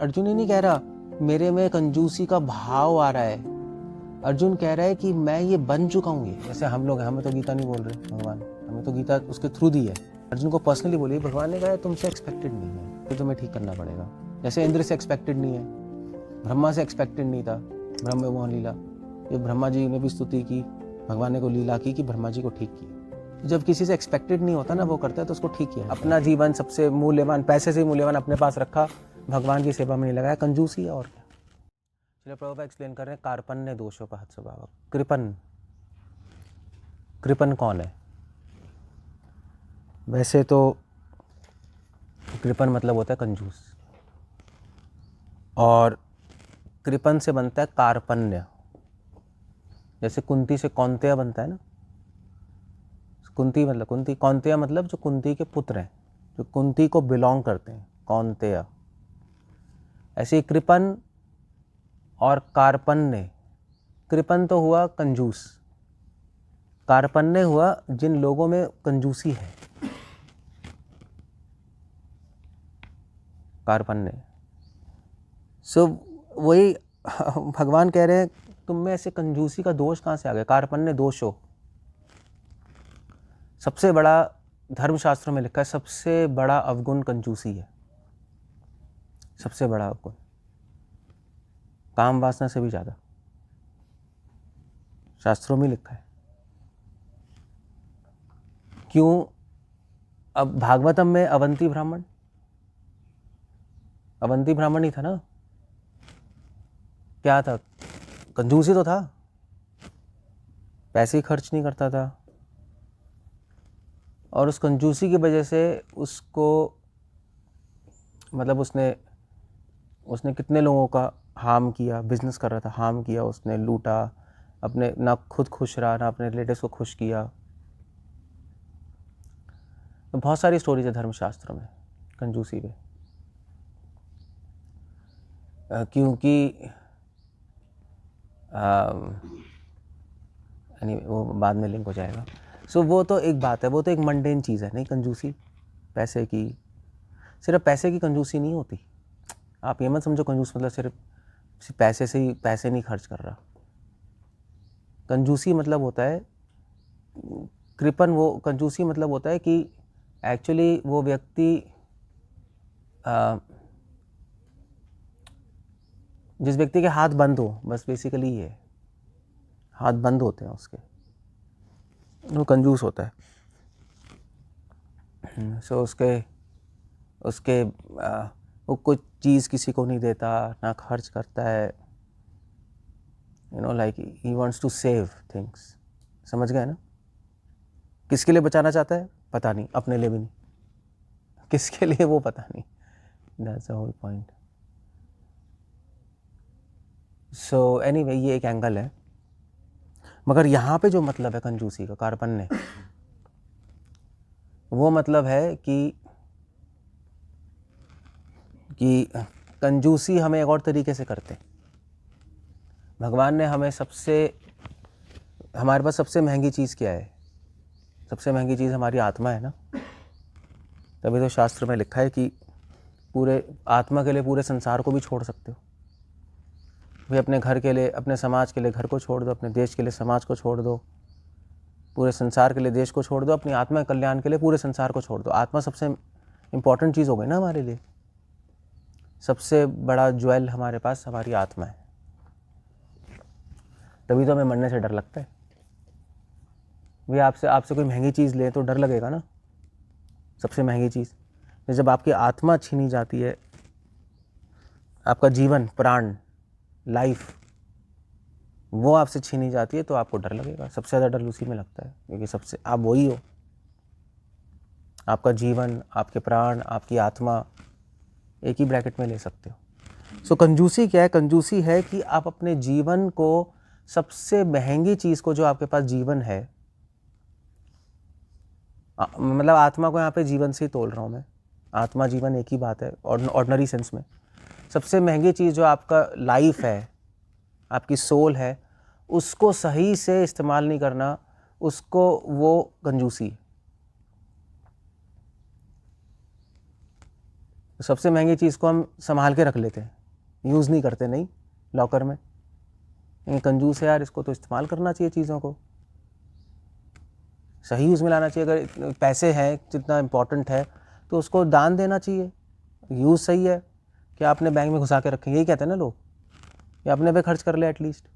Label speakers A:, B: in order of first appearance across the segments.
A: अर्जुन ये नहीं कह रहा मेरे में कंजूसी का भाव आ रहा है। अर्जुन कह रहा है कि मैं ये बन चुका हूँ। ये जैसे हम लोग हैं, हमें तो गीता नहीं बोल रहे भगवान, हमें तो गीता उसके थ्रू दी है। अर्जुन को पर्सनली बोली, भगवान ने कहा तुमसे एक्सपेक्टेड नहीं है तो तुम्हें ठीक करना पड़ेगा। जैसे इंद्र से एक्सपेक्टेड नहीं है, ब्रह्मा से एक्सपेक्टेड नहीं था, ब्रह्म मोहन लीला, ये ब्रह्मा जी ने भी स्तुति की, भगवान ने को लीला की कि ब्रह्मा जी को ठीक किया। जब किसी से एक्सपेक्टेड नहीं होता ना, वो करता है तो उसको ठीक किया। अपना जीवन सबसे मूल्यवान, पैसे से मूल्यवान अपने पास रखा, भगवान की सेवा में नहीं लगाया, कंजूसी है और क्या। चलिए प्रभुपाद एक्सप्लेन कर रहे हैं कार्पण्य दोषोपहत स्वभाव। कृपन, कृपन कौन है? वैसे तो कृपन मतलब होता है कंजूस, और कृपन से बनता है कार्पण्य। जैसे कुंती से कौंतेय बनता है ना, कुंती मतलब कुंती, कौंतेय मतलब जो कुंती के पुत्र हैं, जो कुंती को बिलोंग करते हैं, कौंतेय। ऐसे ही कृपन और कार्पण्य। कृपन तो हुआ कंजूस, कार्पण्य हुआ जिन लोगों में कंजूसी है, कार्पण्य। सो वही भगवान कह रहे हैं तुम में ऐसे कंजूसी का दोष कहाँ से आ गया? कार्पण्य दोष हो। सबसे बड़ा धर्मशास्त्रों में लिखा है, सबसे बड़ा अवगुण कंजूसी है, सबसे बड़ा अवगुण, काम वासना से भी ज्यादा, शास्त्रों में लिखा है। क्यों? अब भागवतम में अवंती ब्राह्मण, अवंती ब्राह्मण ही था ना, क्या था? कंजूसी तो था, पैसे ही खर्च नहीं करता था, और उस कंजूसी की वजह से उसको, मतलब उसने कितने लोगों का हार्म किया। बिजनेस कर रहा था, हार्म किया उसने, लूटा, अपने ना खुद खुश रहा ना अपने रिलेटिव्स को खुश किया। तो बहुत सारी स्टोरीज है धर्मशास्त्रों में कंजूसी पे। क्योंकि वो बाद में लिंक हो जाएगा। सो वो तो एक बात है, वो तो एक मंडेन चीज़ है, नहीं कंजूसी पैसे की, सिर्फ पैसे की कंजूसी नहीं होती। आप ये मत समझो कंजूस मतलब सिर्फ पैसे से ही, पैसे नहीं खर्च कर रहा। कंजूसी मतलब होता है कृपन, वो कंजूसी मतलब होता है कि एक्चुअली वो व्यक्ति जिस व्यक्ति के हाथ बंद हो, बस बेसिकली ये हाथ बंद होते हैं उसके, वो कंजूस होता है। सो उसके वो कुछ चीज़ किसी को नहीं देता, ना खर्च करता है, like he wants to save things. समझ गए ना? किसके लिए बचाना चाहता है पता नहीं, अपने लिए भी नहीं, किसके लिए वो पता नहीं। That's the whole point. So anyway, ये एक एंगल है। मगर यहाँ पे जो मतलब है कंजूसी का, कार्पण्य, वो मतलब है कि कंजूसी हम एक और तरीके से करते हैं। भगवान ने हमें हमारे पास सबसे महंगी चीज़ क्या है? सबसे महंगी चीज़ हमारी आत्मा है ना। तभी तो शास्त्र में लिखा है कि पूरे आत्मा के लिए पूरे संसार को भी छोड़ सकते हो। भी अपने घर के लिए, अपने समाज के लिए घर को छोड़ दो, अपने देश के लिए समाज को छोड़ दो, पूरे संसार के लिए देश को छोड़ दो, अपनी आत्मा कल्याण के लिए पूरे संसार को छोड़ दो। आत्मा सबसे इम्पोर्टेंट चीज़ हो गई ना हमारे लिए। सबसे बड़ा ज्वेल हमारे पास हमारी आत्मा है। तभी तो हमें मरने से डर लगता है। वे आपसे कोई महंगी चीज़ ले तो डर लगेगा ना, सबसे महंगी चीज़। जब आपकी आत्मा छीनी जाती है, आपका जीवन, प्राण, लाइफ, वो आपसे छीनी जाती है तो आपको डर लगेगा। सबसे ज़्यादा डर उसी में लगता है, क्योंकि सबसे आप वही हो। आपका जीवन, आपके प्राण, आपकी आत्मा एक ही ब्रैकेट में ले सकते हो। सो कंजूसी क्या है? कंजूसी है कि आप अपने जीवन को, सबसे महंगी चीज़ को, जो आपके पास जीवन है, मतलब आत्मा को यहाँ पे जीवन से ही तोल रहा हूँ मैं, आत्मा जीवन एक ही बात है ऑर्डिनरी सेंस में। सबसे महंगी चीज़ जो आपका लाइफ है, आपकी सोल है, उसको सही से इस्तेमाल नहीं करना, उसको, वो कंजूसी। तो सबसे महंगी चीज़ को हम संभाल के रख लेते हैं, यूज़ नहीं करते, नहीं लॉकर में। ये कंजूस है यार, इसको तो इस्तेमाल करना चाहिए, चीज़ों को सही यूज़ में लाना चाहिए। अगर पैसे हैं, जितना इम्पोर्टेंट है, तो उसको दान देना चाहिए। यूज़ सही है कि आपने बैंक में घुसा के रखें, यही कहते हैं ना लोग, या अपने पे खर्च कर ले एटलीस्ट।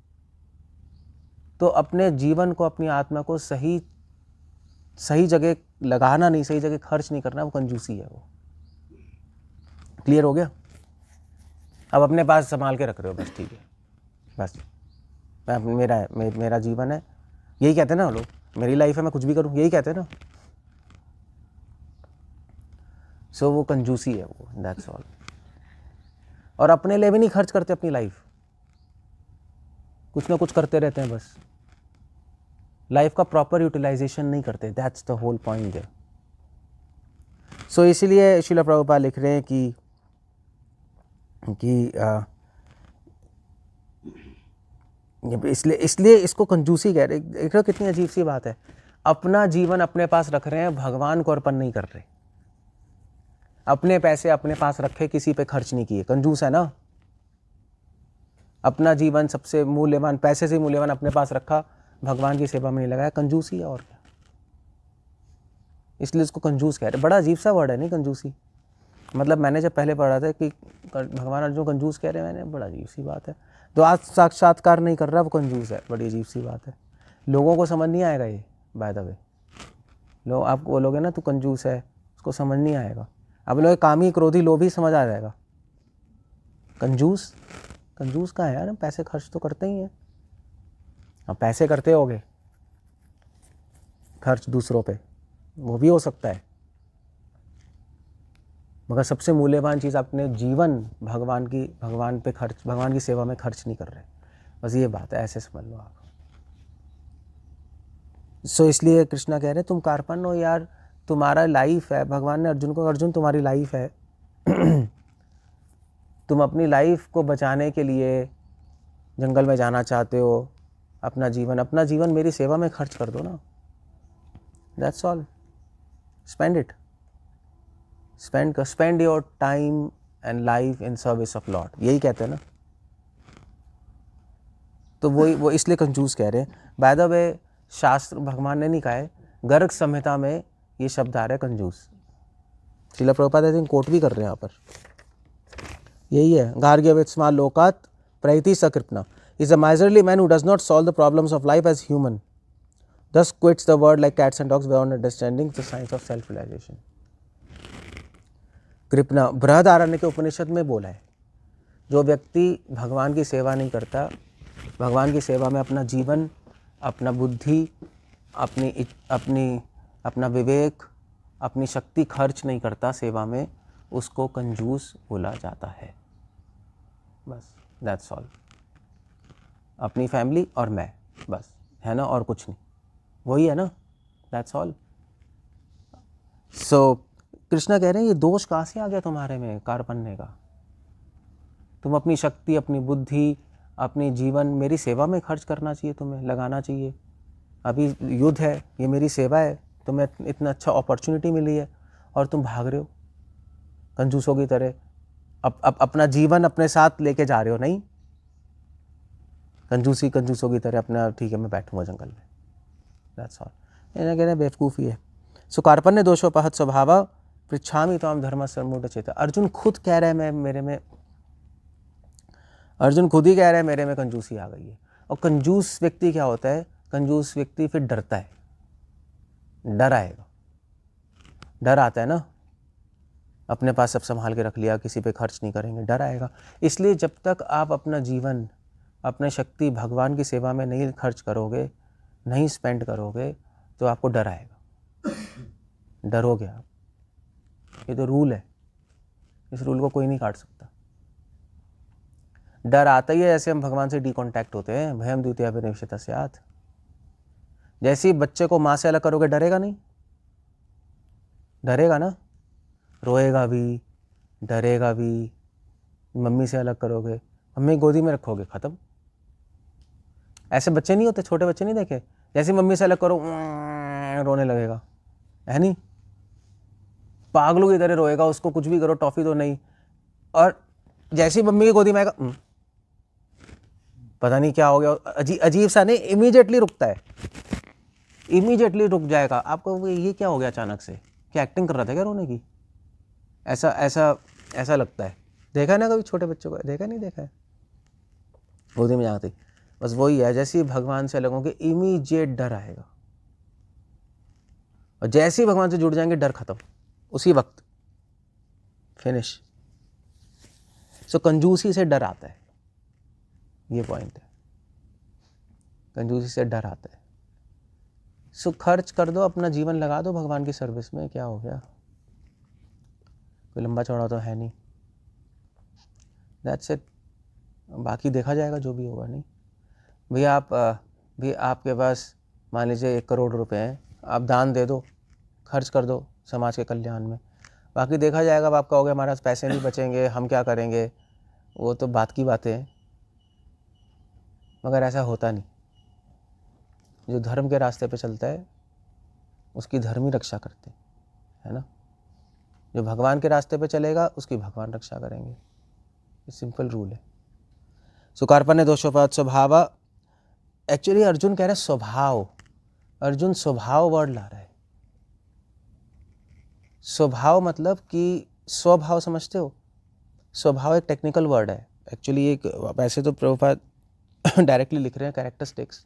A: तो अपने जीवन को, अपनी आत्मा को सही जगह लगाना नहीं, सही जगह खर्च नहीं करना, वो कंजूसी है। वो क्लियर हो गया? अब अपने पास संभाल के रख रहे हो, बस ठीक है, बस मेरा जीवन है, यही कहते हैं ना लोग, मेरी लाइफ है, मैं कुछ भी करूं, यही कहते हैं ना। सो वो कंजूसी है, वो, दैट्स ऑल। और अपने लिए भी नहीं खर्च करते अपनी लाइफ, कुछ ना कुछ करते रहते हैं बस, लाइफ का प्रॉपर यूटिलाइजेशन नहीं करते, दैट्स द होल पॉइंट है। सो इसीलिए श्रील प्रभुपाद लिख रहे हैं कि इसलिए इसको कंजूसी कह रहे। देख रहे हो कितनी अजीब सी बात है, अपना जीवन अपने पास रख रहे हैं, भगवान को अर्पण नहीं कर रहे। अपने पैसे अपने पास रखे, किसी पे खर्च नहीं किए, कंजूस है ना। अपना जीवन सबसे मूल्यवान, पैसे से मूल्यवान अपने पास रखा, भगवान की सेवा में नहीं लगाया, कंजूसी है और क्या। इसलिए इसको कंजूस कह रहे। बड़ा अजीब सा वर्ड है नहीं कंजूसी, मतलब मैंने जब पहले पढ़ा था कि भगवान अर्जुन कंजूस कह रहे हैं, मैंने बड़ा अजीब सी बात है। तो आज साक्षात्कार नहीं कर रहा वो कंजूस है, बड़ी अजीब सी बात है। लोगों को समझ नहीं आएगा ये, बाय द वे। लोग आप बोलोगे ना तू कंजूस है, उसको समझ नहीं आएगा। अब लोग कामी क्रोधी लोभी समझ आ जाएगा। कंजूस कहाँ है यार, हम पैसे खर्च तो करते ही हैं। अब पैसे करते होगे खर्च दूसरों पे, वो भी हो सकता है, मगर सबसे मूल्यवान चीज़ अपने जीवन भगवान पे खर्च, भगवान की सेवा में खर्च नहीं कर रहे, बस ये बात है, ऐसे समझ लो आप। सो इसलिए कृष्णा कह रहे तुम कार्पण हो यार, तुम्हारा लाइफ है। भगवान ने अर्जुन को, अर्जुन तुम्हारी लाइफ है तुम अपनी लाइफ को बचाने के लिए जंगल में जाना चाहते हो, अपना जीवन मेरी सेवा में खर्च कर दो ना, that's all. Spend it, spend your time and life in service of Lord, यही कहते हैं ना। तो वो इसलिए कंजूस कह रहे हैं। बाय द वे शास्त्र, भगवान ने नहीं कहा है, गर्ग संहिता में ये शब्द आ रहा है कंजूस। Srila Prabhupada I think quote भी कर रहे हैं यहाँ पर, यही है। गार्ग्यवेत्स्मा लोकात प्रैति सकृपना is a miserly man who does not solve the problems of life as human, thus quits the world like cats and dogs without understanding the science of self-realization. कृपना Brihadaranyaka के उपनिषद में बोला है, जो व्यक्ति भगवान की सेवा नहीं करता, भगवान की सेवा में अपना जीवन, अपना बुद्धि, अपना विवेक, अपनी शक्ति खर्च नहीं करता सेवा में, उसको कंजूस बोला जाता है। बस दैट्स ऑल। अपनी फैमिली और मैं, बस है ना, और कुछ नहीं, वही है ना, दैट्स ऑल। सो कृष्णा कह रहे हैं ये दोष कहाँ से आ गया तुम्हारे में कार्पण्य का। तुम अपनी शक्ति, अपनी बुद्धि, अपनी जीवन मेरी सेवा में खर्च करना चाहिए, तुम्हें लगाना चाहिए। अभी युद्ध है, ये मेरी सेवा है, तुम्हें इतना अच्छा अपॉर्चुनिटी मिली है और तुम भाग रहे हो कंजूसों की तरह, अपना जीवन अपने साथ लेके जा रहे हो। नहीं, कंजूसों की तरह अपना, ठीक है मैं बैठूंगा जंगल में, दैट्स ऑल। कह रहे बेवकूफ़ी है। सो कार्पण्य दोषोपहत स्वभाव पृच्छामि त्वाम धर्म सम्मूढ़ चेता। अर्जुन खुद कह रहे हैं अर्जुन खुद ही कह रहे हैं मेरे में कंजूसी आ गई है। और कंजूस व्यक्ति क्या होता है, कंजूस व्यक्ति फिर डरता है, डर आएगा, डर आता है ना, अपने पास सब संभाल के रख लिया, किसी पे खर्च नहीं करेंगे, डर आएगा। इसलिए जब तक आप अपना जीवन, अपने शक्ति भगवान की सेवा में नहीं खर्च करोगे, नहीं स्पेंड करोगे, तो आपको डर आएगा, डरोगे आप। ये तो रूल है, इस रूल को कोई नहीं काट सकता। डर आता ही है, जैसे हम भगवान से डिकॉन्टैक्ट होते हैं, भयम द्वितीय विनिश्चित स्यात्। जैसे ही बच्चे को माँ से अलग करोगे, डरेगा नहीं, डरेगा ना, रोएगा भी, डरेगा भी। मम्मी से अलग करोगे, मम्मी गोदी में रखोगे, खत्म। ऐसे बच्चे नहीं होते, छोटे बच्चे नहीं देखे, जैसे मम्मी से अलग करो रोने लगेगा, है नहीं। पागलों की तरह रोएगा, उसको कुछ भी करो, टॉफी तो नहीं, और जैसे ही मम्मी की गोदी में आएगा पता नहीं क्या हो गया, अजीब सा नहीं, इमीडिएटली रुकता है, इमीडिएटली रुक जाएगा। आपको ये क्या हो गया अचानक से, क्या एक्टिंग कर रहा था क्या रोने की? ऐसा ऐसा ऐसा लगता है। देखा है ना कभी छोटे बच्चों को? देखा नहीं देखा है? गोदी में जाते बस वही है, जैसे ही भगवान से लगोगे इमीडिएट डर आएगा, और जैसे ही भगवान से जुड़ जाएंगे डर खत्म, उसी वक्त फिनिश। सो कंजूसी से डर आता है, ये पॉइंट है, कंजूसी से डर आता है। सो खर्च कर दो, अपना जीवन लगा दो भगवान की सर्विस में, क्या हो गया? कोई लंबा चौड़ा तो है नहीं, दैट्स इट। बाकी देखा जाएगा जो भी होगा। नहीं भैया, आप भी आपके पास मान लीजिए 1 करोड़ रुपए हैं, आप दान दे दो, खर्च कर दो समाज के कल्याण में, बाकी देखा जाएगा। अब आप कहोगे हमारे पास पैसे नहीं बचेंगे, हम क्या करेंगे, वो तो बात की बातें हैं, मगर ऐसा होता नहीं। जो धर्म के रास्ते पे चलता है उसकी धर्म ही रक्षा करते हैं, है ना? जो भगवान के रास्ते पे चलेगा उसकी भगवान रक्षा करेंगे, ये सिंपल रूल है। सुकार्पण्य दोषोपात स्वभाव, एक्चुअली अर्जुन कह रहा है स्वभाव, अर्जुन स्वभाव वर्ड ला रहा है। स्वभाव मतलब कि स्वभाव, समझते हो? स्वभाव एक टेक्निकल वर्ड है एक्चुअली, एक वैसे तो प्रभुपाद डायरेक्टली लिख रहे हैं कैरेक्टरिस्टिक्स।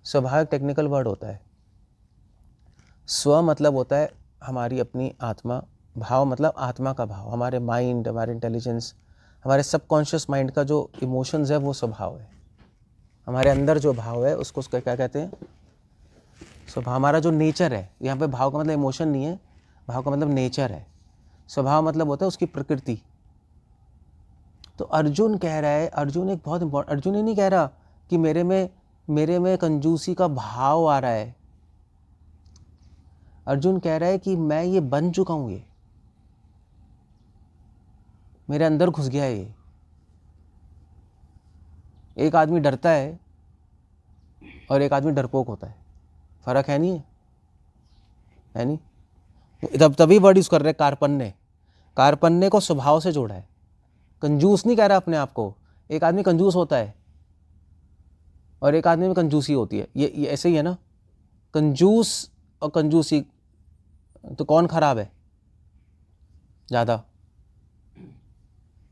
A: स्वभाव एक टेक्निकल वर्ड होता है। स्व मतलब होता है हमारी अपनी आत्मा, भाव मतलब आत्मा का भाव, हमारे माइंड, हमारे इंटेलिजेंस, हमारे सबकॉन्शियस माइंड का जो इमोशंस है वो स्वभाव है। हमारे अंदर जो भाव है उसको क्या कहते हैं? स्वभाव। हमारा जो नेचर है, यहाँ पे भाव का मतलब इमोशन नहीं है, भाव का मतलब नेचर है। स्वभाव मतलब होता है उसकी प्रकृति। तो अर्जुन कह रहा है, अर्जुन एक बहुत इंपॉर्टेंट, अर्जुन ये नहीं कह रहा कि मेरे में कंजूसी का भाव आ रहा है। अर्जुन कह रहा है कि मैं ये बन चुका हूं, ये मेरे अंदर घुस गया है ये। एक आदमी डरता है और एक आदमी डरपोक होता है, फर्क है नहीं? है नहीं? तभी वर्ड यूज कर रहे हैं कार्पण्य। कार्पण्य को स्वभाव से जोड़ा है, कंजूस नहीं कह रहा अपने आप को। एक आदमी कंजूस होता है और एक आदमी में कंजूसी होती है, ये ऐसे ही है ना? कंजूस और कंजूसी, तो कौन खराब है ज़्यादा?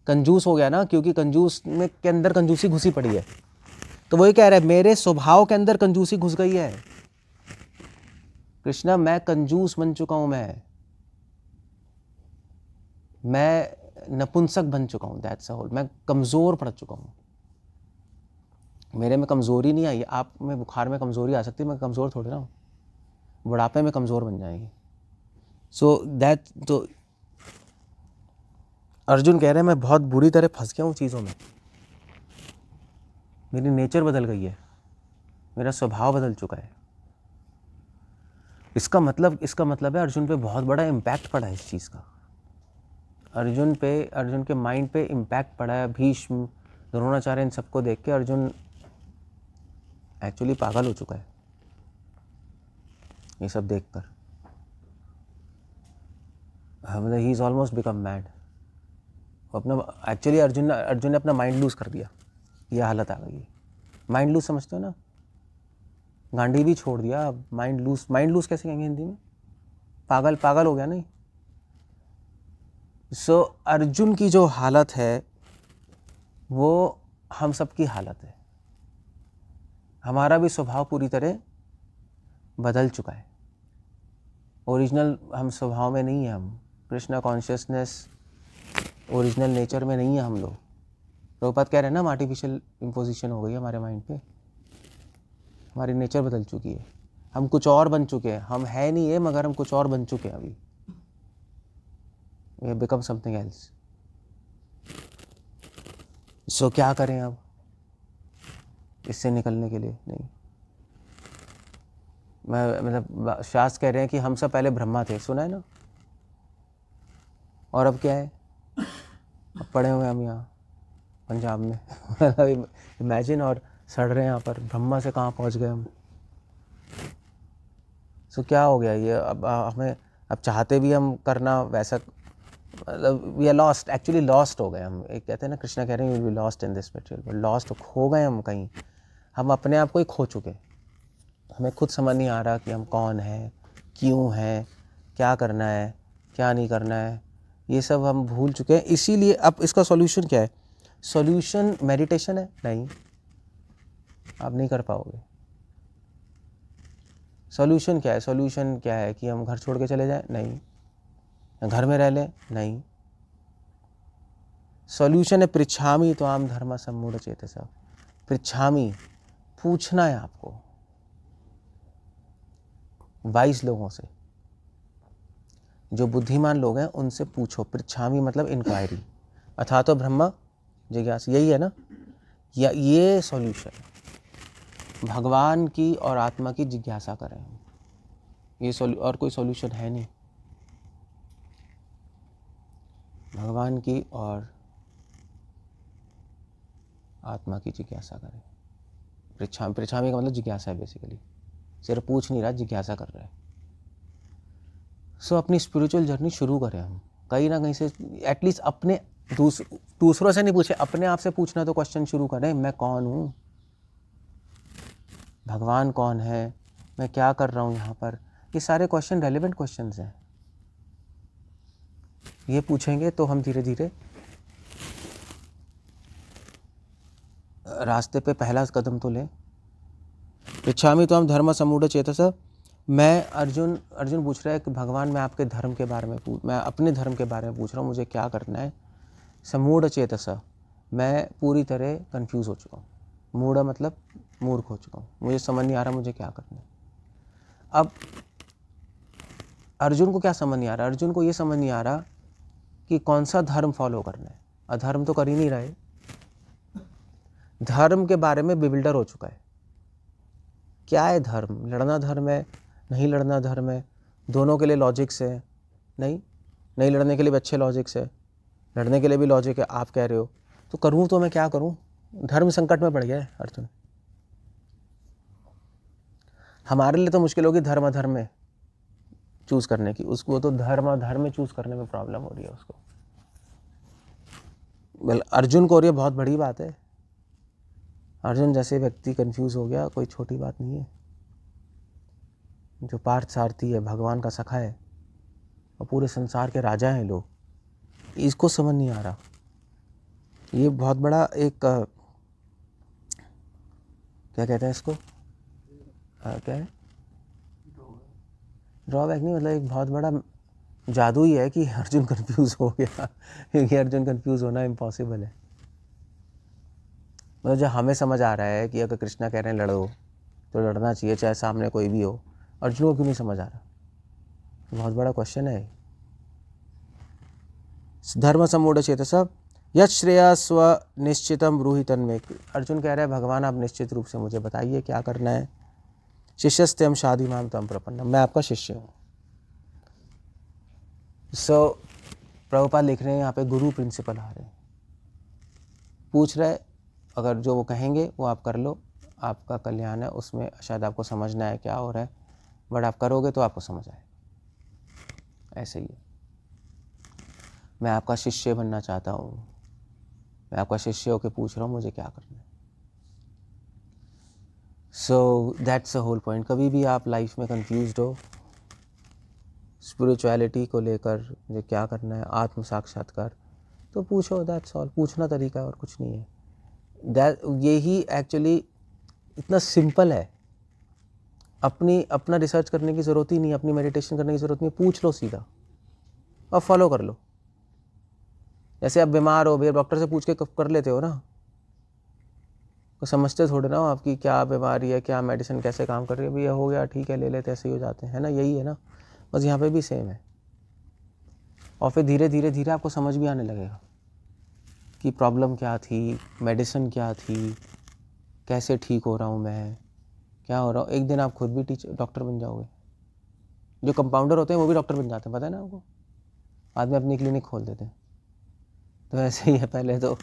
A: कंजूस हो गया ना, क्योंकि कंजूस में के अंदर कंजूसी घुसी पड़ी है। तो वही कह रहा है मेरे स्वभाव के अंदर कंजूसी घुस गई है। कृष्णा, मैं कंजूस बन चुका हूं, मैं नपुंसक बन चुका हूं, दैट्स ऑल। मैं कमज़ोर पड़ चुका हूं, मेरे में कमज़ोरी नहीं आई। आप में बुखार में कमज़ोरी आ सकती है, मैं कमज़ोर थोड़ी ना हूँ, बुढ़ापे में कमज़ोर बन जाएंगे। सो दैट, तो अर्जुन कह रहे हैं मैं बहुत बुरी तरह फंस गया हूँ चीज़ों में, मेरी नेचर बदल गई है, मेरा स्वभाव बदल चुका है। इसका मतलब है अर्जुन पे बहुत बड़ा इम्पैक्ट पड़ा है इस चीज़ का। अर्जुन के माइंड पे इम्पैक्ट पड़ा है। भीष्म, द्रोणाचार्य, इन सबको देख के अर्जुन एक्चुअली पागल हो चुका है ये सब देखकर। मतलब he is almost become mad. अपना एक्चुअली अर्जुन ने अपना माइंड लूज कर दिया, ये हालत आ गई है। माइंड लूज समझते हो ना? गांडी भी छोड़ दिया, माइंड लूज कैसे कहेंगे हिंदी में? पागल हो गया नहीं? सो अर्जुन की जो हालत है वो हम सब की हालत है। हमारा भी स्वभाव पूरी तरह बदल चुका है। ओरिजिनल हम स्वभाव में नहीं है, हम कृष्णा कॉन्शियसनेस ओरिजिनल नेचर में नहीं है हम लोग। प्रभुपाद कह रहे हैं ना, आर्टिफिशियल इम्पोजिशन हो गई है हमारे माइंड पे, हमारी नेचर बदल चुकी है, हम कुछ और बन चुके हैं। हम है नहीं है, मगर हम कुछ और बन चुके हैं अभी। We have become something else. So क्या करें अब इससे निकलने के लिए? नहीं, मैं मतलब शास्त्र कह रहे हैं कि हम सब पहले ब्रह्मा थे, सुना है ना? और अब क्या है? अब पड़े हुए हम यहाँ पंजाब में इमेजिन, और सड़ रहे हैं यहाँ पर। ब्रह्मा से कहाँ पहुँच गए हम? सो क्या हो गया ये? अब हमें अब चाहते भी हम करना वैसा, मतलब we are lost, actually lost हो गए हम। एक कहते हैं ना, कृष्णा कह रहे हैं you will be lost in this material, lost हो गए हम कहीं, हम अपने आप को ही खो चुके। हमें खुद समझ नहीं आ रहा कि हम कौन हैं, क्यों हैं, क्या करना है, क्या नहीं करना है, ये सब हम भूल चुके हैं। इसीलिए अब इसका सॉल्यूशन क्या है? सॉल्यूशन मेडिटेशन है? नहीं, आप नहीं कर पाओगे। सॉल्यूशन क्या है? सॉल्यूशन क्या है कि हम घर छोड़ के चले जाएं? नहीं। घर में रह लें? नहीं। सॉल्यूशन है पृच्छामि त्वाम धर्म सम्मूढ़ चेतसा। पृच्छामि, पूछना है आपको 22 लोगों से, जो बुद्धिमान लोग हैं उनसे पूछो। पृच्छामि मतलब इंक्वायरी, अथातो ब्रह्म जिज्ञासा, यही है ना, या ये सॉल्यूशन है। भगवान की और आत्मा की जिज्ञासा करें हम, ये और कोई सॉल्यूशन है नहीं। भगवान की और आत्मा की जिज्ञासा करें। पृच्छामि का मतलब जिज्ञासा है, बेसिकली सिर्फ पूछ नहीं रहा, जिज्ञासा कर रहा है। सो अपनी स्पिरिचुअल जर्नी शुरू करें हम कहीं ना कहीं से, एटलीस्ट अपने दूसरों से नहीं पूछे, अपने आप से पूछना तो क्वेश्चन शुरू करें। मैं कौन हूँ, भगवान कौन है, मैं क्या कर रहा हूँ यहाँ पर, ये सारे क्वेश्चन रेलेवेंट क्वेश्चंस हैं। ये पूछेंगे तो हम धीरे धीरे रास्ते पे पहला कदम तो लें। पृच्छामि त्वाम धर्म सम्मूढ़ चेतसा। मैं अर्जुन पूछ रहा है कि भगवान मैं आपके धर्म के बारे में मैं अपने धर्म के बारे में पूछ रहा हूँ, मुझे क्या करना है। सम्मूढ़ चेतसा, मैं पूरी तरह कंफ्यूज हो चुका हूँ। मूढ़ मतलब मूर्ख हो चुका हूँ, मुझे समझ नहीं आ रहा मुझे क्या करना है। अब अर्जुन को क्या समझ नहीं आ रहा? अर्जुन को ये समझ नहीं आ रहा कि कौन सा धर्म फॉलो करना है। अधर्म तो कर ही नहीं रहे, धर्म के बारे में बिल्डर हो चुका है। क्या है धर्म? लड़ना धर्म है, नहीं लड़ना धर्म है, दोनों के लिए लॉजिक्स है। नहीं लड़ने के लिए भी अच्छे लॉजिक्स है, लड़ने के लिए भी लॉजिक है। आप कह रहे हो तो करूं तो मैं क्या करूं? धर्म संकट में पड़ गया है अर्जुन। हमारे लिए तो मुश्किल होगी धर्म अधर्म में चूज करने की, उसको तो धर्म अधर्म में चूज करने में प्रॉब्लम हो रही है उसको। वेल अर्जुन को, और ये बहुत बड़ी बात है, अर्जुन जैसे व्यक्ति कंफ्यूज हो गया, कोई छोटी बात नहीं है। जो पार्थ सारथी है, भगवान का सखा है और पूरे संसार के राजा हैं लोग, इसको समझ नहीं आ रहा। ये बहुत बड़ा एक क्या कहते हैं इसको, क्या है, ड्रॉबैक नहीं, मतलब एक बहुत बड़ा जादू ही है कि अर्जुन कंफ्यूज हो गया, क्योंकि अर्जुन कंफ्यूज होना इम्पॉसिबल है। मतलब जो हमें समझ आ रहा है कि अगर कृष्णा कह रहे हैं लड़ो तो लड़ना चाहिए, चाहे सामने कोई भी हो, अर्जुन को क्यों नहीं समझ आ रहा? बहुत बड़ा क्वेश्चन है। धर्म सम्मूढ़ चेतसा यत् श्रेया स्व निश्चितम ब्रूहि तन्मे। अर्जुन कह रहे हैं भगवान आप निश्चित रूप से मुझे बताइए क्या करना है। शिष्यस्त्यम शादी माम तम प्रपन्नम, मैं आपका शिष्य हूँ। सो प्रभुपाद लिख रहे हैं यहाँ पे गुरु प्रिंसिपल आ रहे हैं, पूछ रहे अगर जो वो कहेंगे वो आप कर लो, आपका कल्याण है उसमें, शायद आपको समझना है क्या हो रहा है, बट आप करोगे तो आपको समझ आए। ऐसे ही है, मैं आपका शिष्य बनना चाहता हूँ, मैं आपका शिष्य होकर पूछ रहा हूँ मुझे क्या करना है। So that's the whole point. कभी भी आप लाइफ में कंफ्यूज्ड हो स्पिरिचुअलिटी को लेकर, मुझे क्या करना है, आत्म साक्षात्कार, तो पूछो, दैट्स ऑल। पूछना तरीका है और कुछ नहीं है। यही एक्चुअली इतना सिंपल है। अपना रिसर्च करने की ज़रूरत ही नहीं, अपनी मेडिटेशन करने की ज़रूरत नहीं, पूछ लो सीधा और फॉलो कर लो। जैसे आप बीमार हो भैया, डॉक्टर से पूछ के कर लेते हो ना, तो समझते थोड़े ना हो आपकी क्या बीमारी है, क्या मेडिसिन कैसे काम कर रही है, भैया हो गया ठीक है ले लेते, ऐसे ही हो जाते हैं ना, यही है ना। बस यहाँ पे भी सेम है। और फिर धीरे धीरे आपको समझ भी आने लगेगा कि प्रॉब्लम क्या थी, मेडिसिन क्या थी, कैसे ठीक हो रहा हूँ मैं, क्या हो रहा हूँ। एक दिन आप खुद भी डॉक्टर बन जाओगे। जो कंपाउंडर होते हैं वो भी डॉक्टर बन जाते हैं, पता है ना आपको, बाद में अपनी क्लिनिक खोल देते हैं। तो ऐसे ही है, पहले तो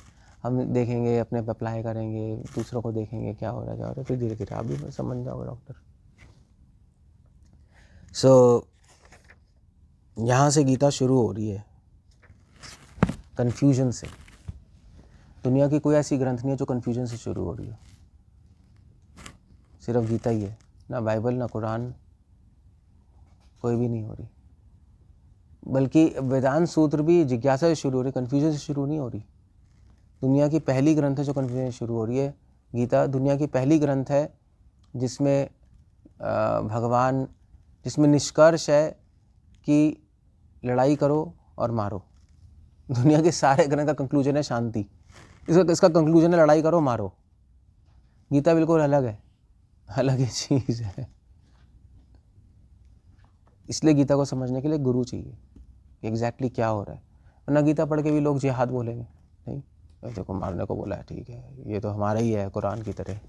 A: हम देखेंगे, अपने पे अप्लाई करेंगे, दूसरों को देखेंगे क्या हो रहा है, फिर धीरे धीरे आप भी समझ जाओगे डॉक्टर। सो यहाँ से गीता शुरू हो रही है, कन्फ्यूजन से। दुनिया की कोई ऐसी ग्रंथ नहीं है जो कन्फ्यूजन से शुरू हो रही हो, सिर्फ गीता ही है। ना बाइबल, ना कुरान, कोई भी नहीं हो रही। बल्कि वेदांत सूत्र भी जिज्ञासा से शुरू हो रही, कन्फ्यूजन से शुरू नहीं हो रही। दुनिया की पहली ग्रंथ है जो कन्फ्यूजन से शुरू हो रही है। गीता दुनिया की पहली ग्रंथ है जिसमें भगवान, जिसमें निष्कर्ष है कि लड़ाई करो और मारो। दुनिया के सारे ग्रंथ का कंक्लूजन है शांति, इसका कंक्लूजन है लड़ाई करो मारो। गीता बिल्कुल अलग है, अलग ही चीज़ है। इसलिए गीता को समझने के लिए गुरु चाहिए कि एग्जैक्टली क्या हो रहा है। वरना गीता पढ़ के भी लोग जिहाद बोलेंगे, नहीं देखो मारने को बोला है, ठीक है, ये तो हमारा ही है कुरान की तरह।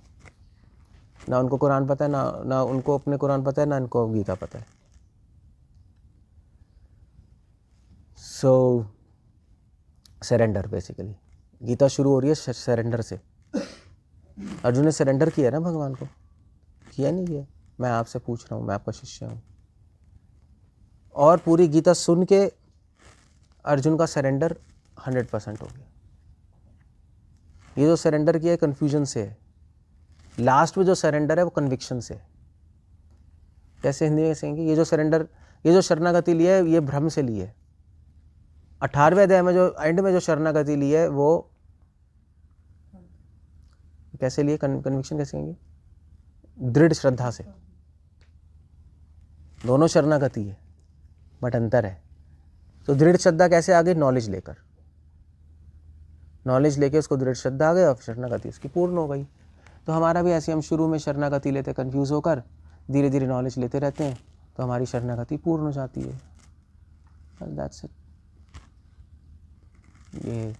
A: ना उनको कुरान पता है, ना उनको अपने कुरान पता है, ना इनको गीता पता है। सो सरेंडर, बेसिकली गीता शुरू हो रही है सरेंडर से। अर्जुन ने सरेंडर किया ना भगवान को, किया नहीं किया? मैं आपसे पूछ रहा हूँ, मैं आपका शिष्य हूँ। और पूरी गीता सुन के अर्जुन का सरेंडर 100% हो गया। ये जो सरेंडर किया है कन्फ्यूजन से है, लास्ट में जो सरेंडर है वो कन्विक्शन से है। कैसे हिंदी में कहेंगे? ये जो सरेंडर, ये जो शरणागति लिया है, ये भ्रम से ली है। 18वें अध्याय में जो एंड में जो शरणागति ली है वो कैसे लिए? कन्विक्शन कैसे कहेंगे? दृढ़ श्रद्धा से। दोनों शरणागति है बट अंतर है। तो दृढ़ श्रद्धा कैसे आ गई? नॉलेज लेकर, नॉलेज लेके उसको दृढ़ श्रद्धा आ गई और शरणागति उसकी पूर्ण हो गई। तो हमारा भी ऐसे, हम शुरू में शरणागति लेते कंफ्यूज होकर, धीरे धीरे नॉलेज लेते रहते हैं तो हमारी शरणागति पूर्ण हो जाती है। That's it. ये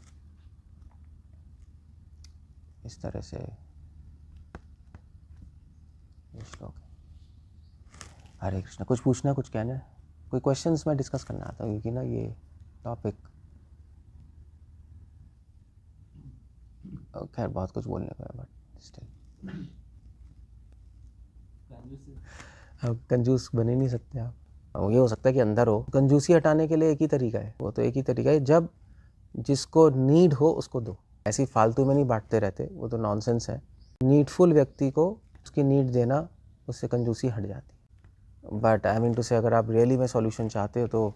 A: इस तरह से श्लोक है। हरे कृष्ण। कुछ पूछना है, कुछ कहना है? कोई क्वेश्चंस में डिस्कस करना आता है क्योंकि ना ये टॉपिक खैर बहुत कुछ बोलने का है बट स्टिल कंजूस बन ही नहीं सकते आप। ये हो सकता है कि अंदर हो। कंजूसी हटाने के लिए एक ही तरीका है, वो तो एक ही तरीका है, जब जिसको नीड हो उसको दो। ऐसी फालतू में नहीं बांटते रहते, वो तो नॉनसेंस है। नीडफुल व्यक्ति को उसकी नीड देना, उससे कंजूसी हट जाती। बट आई मीन टू से, अगर आप रियली में सॉल्यूशन चाहते हो तो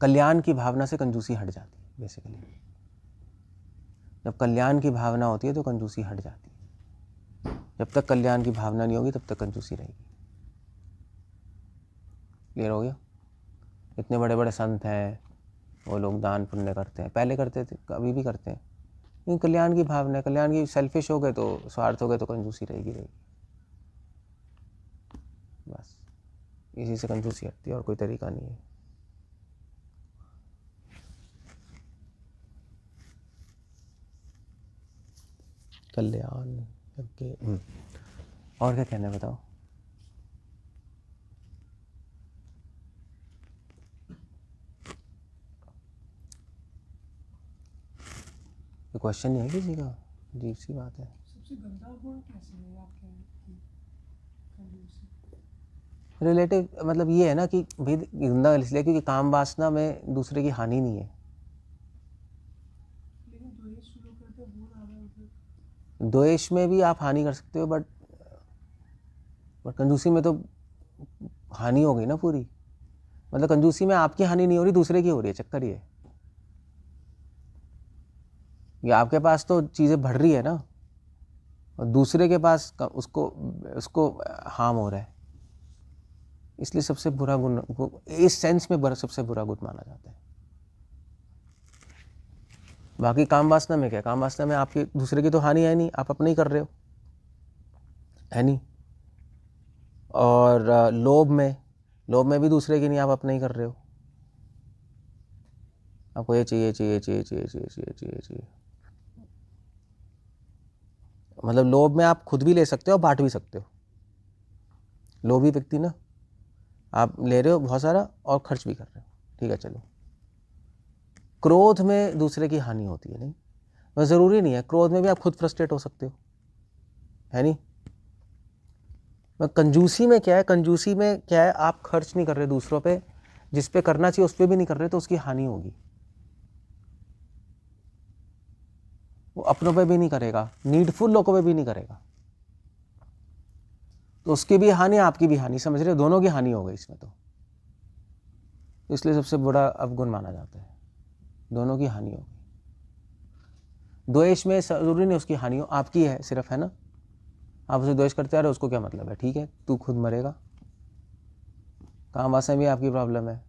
A: कल्याण की भावना से कंजूसी हट जाती है। बेसिकली जब कल्याण की भावना होती है तो कंजूसी हट जाती है। जब तक कल्याण की भावना नहीं होगी तब तक कंजूसी रहेगी। क्लियर हो गया? इतने बड़े बड़े संत हैं, वो लोग दान पुण्य करते हैं, पहले करते थे, अभी भी करते हैं, लेकिन कल्याण की भावना है। कल्याण की सेल्फिश हो गए तो, स्वार्थ हो गए तो कंजूसी रहेगी। बस इसी से कंजूसी हटती है और कोई तरीका नहीं है। कल्याण के और क्या कहना है बताओ? क्वेश्चन नहीं है किसी का? अजीब सी बात है।
B: सबसे गंदा गुण कैसे है आपके?
A: रिलेटिव मतलब ये है ना कि भाई गंदा इसलिए क्योंकि काम वासना में दूसरे की हानि नहीं है।
B: लेकिन द्वेष शुरू करते हैं वो ज़्यादा।
A: द्वेष में भी आप हानि कर सकते हो, बट कंजूसी में तो हानि हो गई ना पूरी। मतलब कंजूसी में आपकी हानि नहीं हो रही, दूसरे की हो रही है। चक्कर ये आपके पास तो चीज़ें बढ़ रही है ना, और दूसरे के पास उसको हार्म हो रहा है। इसलिए सबसे बुरा गुण, इस सेंस में सबसे बुरा गुण माना जाता है। बाकी काम वासना में क्या? काम वासना में आपकी दूसरे की तो हानि है नहीं, आप अपने ही कर रहे हो, है नहीं। और लोभ में भी दूसरे की नहीं, आप अपने ही कर रहे हो। आपको ये चाहिए चाहिए चाहिए चाहिए चाहिए चाहिए चाहिए चाहिए। मतलब लोभ में आप खुद भी ले सकते हो, बांट भी सकते हो। लोभी व्यक्ति ना, आप ले रहे हो बहुत सारा और खर्च भी कर रहे हो, ठीक है चलो। क्रोध में दूसरे की हानि होती है, नहीं वह ज़रूरी नहीं है। क्रोध में भी आप खुद फ्रस्ट्रेट हो सकते हो, है नहीं। कंजूसी में क्या है? कंजूसी में क्या है? आप खर्च नहीं कर रहे दूसरों पे, जिस पे करना चाहिए उस पे भी नहीं कर रहे तो उसकी हानि होगी। वो अपनों पे भी नहीं करेगा, नीडफुल लोगों पे भी नहीं करेगा, तो उसकी भी हानि आपकी भी हानि, समझ रहे हो, दोनों की हानि हो गई इसमें। तो इसलिए सबसे बड़ा अवगुण माना जाता है, दोनों की हानि हो गई। द्वेष में जरूरी नहीं उसकी हानि हो, आपकी है सिर्फ, है ना, आप उसे द्वेष करते आ रहे हो, उसको क्या मतलब है, ठीक है, तू खुद मरेगा। काम वासना भी आपकी प्रॉब्लम है,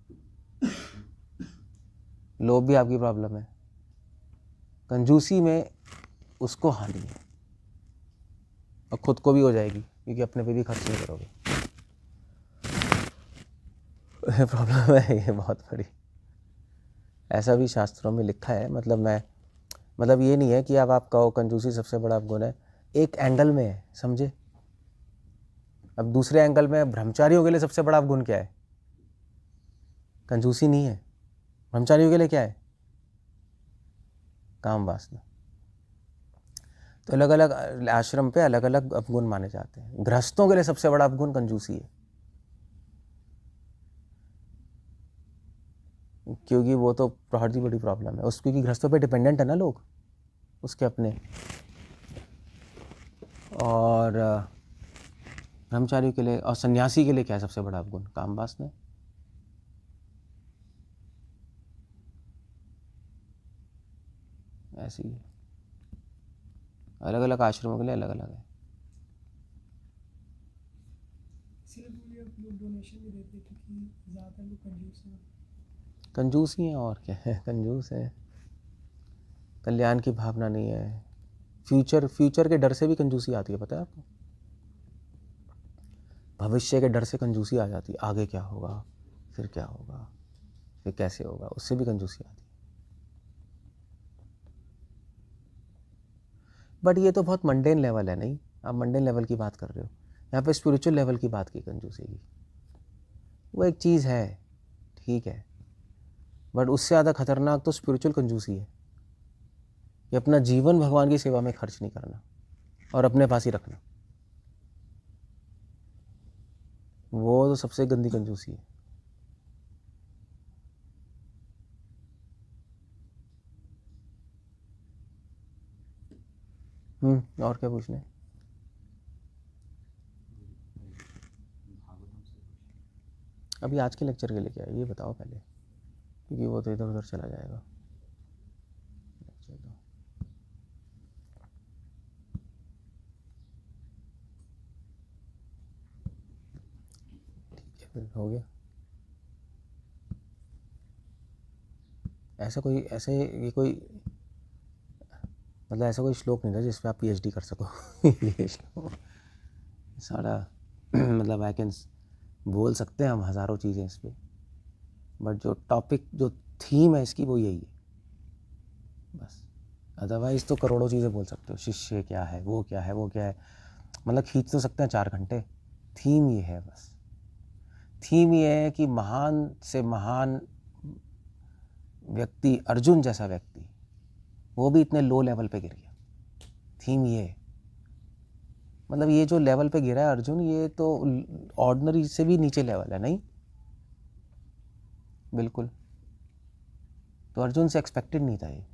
A: लोभ भी आपकी प्रॉब्लम है, कंजूसी में उसको हानि है और खुद को भी हो जाएगी क्योंकि अपने पे भी खर्च नहीं करोगे। प्रॉब्लम है ये बहुत बड़ी, ऐसा भी शास्त्रों में लिखा है। मतलब ये नहीं है कि अब आप कहो कंजूसी सबसे बड़ा गुण है, एक एंगल में है, समझे। अब दूसरे एंगल में ब्रह्मचारियों के लिए सबसे बड़ा गुण क्या है, कंजूसी नहीं है, ब्रह्मचारियों के लिए क्या है, काम वासना। तो अलग अलग आश्रम पे अलग अलग अपगुण माने जाते हैं। गृहस्थों के लिए सबसे बड़ा अपगुण कंजूसी है, क्योंकि वो तो बहुत ही बड़ी प्रॉब्लम है उस, क्योंकि गृहस्थों पे डिपेंडेंट है ना लोग उसके अपने। और ब्रह्मचारी के लिए और सन्यासी के लिए क्या है सबसे बड़ा अपगुण, काम वासना। ऐसी है, अलग अलग आश्रमों के लिए अलग अलग है।
B: इसीलिए बोलिए आप लोग डोनेशन भी देते क्योंकि ज़्यादा लोग कंजूस हैं।
A: कंजूस ही है और क्या है, कंजूस है, कल्याण की भावना नहीं है, फ्यूचर के डर से भी कंजूसी आती है, पता है आपको, भविष्य के डर से कंजूसी आ जाती है, आगे क्या होगा, फिर क्या होगा, फिर कैसे होगा, उससे भी कंजूसी आती है। बट ये तो बहुत मंडेन लेवल है, नहीं, आप मंडेन लेवल की बात कर रहे हो, यहाँ पे स्पिरिचुअल लेवल की बात की कंजूसी की। वो एक चीज़ है, ठीक है, बट उससे ज़्यादा खतरनाक तो स्पिरिचुअल कंजूसी है, कि अपना जीवन भगवान की सेवा में खर्च नहीं करना और अपने पास ही रखना, वो तो सबसे गंदी कंजूसी है। और क्या पूछना है? अभी आज के लेक्चर के लिए क्या है ये बताओ पहले, क्योंकि वो तो इधर उधर चला जाएगा। ठीक है, फिर हो गया। ये कोई मतलब ऐसा कोई श्लोक नहीं था जिसपे आप पीएचडी कर सको। ये श्लोक सारा मतलब आई कैन बोल सकते हैं हम हज़ारों चीज़ें इस पर, बट जो टॉपिक जो थीम है इसकी वो यही है बस। अदरवाइज़ तो करोड़ों चीज़ें बोल सकते हो, शिष्य क्या है, वो क्या है, वो क्या है, मतलब खींच तो सकते हैं 4 घंटे। थीम ये है बस, थीम ये है कि महान से महान व्यक्ति, अर्जुन जैसा व्यक्ति, वो भी इतने लो लेवल पे गिर गया। थीम ये है, मतलब ये जो लेवल पे गिरा है अर्जुन, ये तो ऑर्डिनरी से भी नीचे लेवल है, नहीं बिल्कुल। तो अर्जुन से एक्सपेक्टेड नहीं था ये,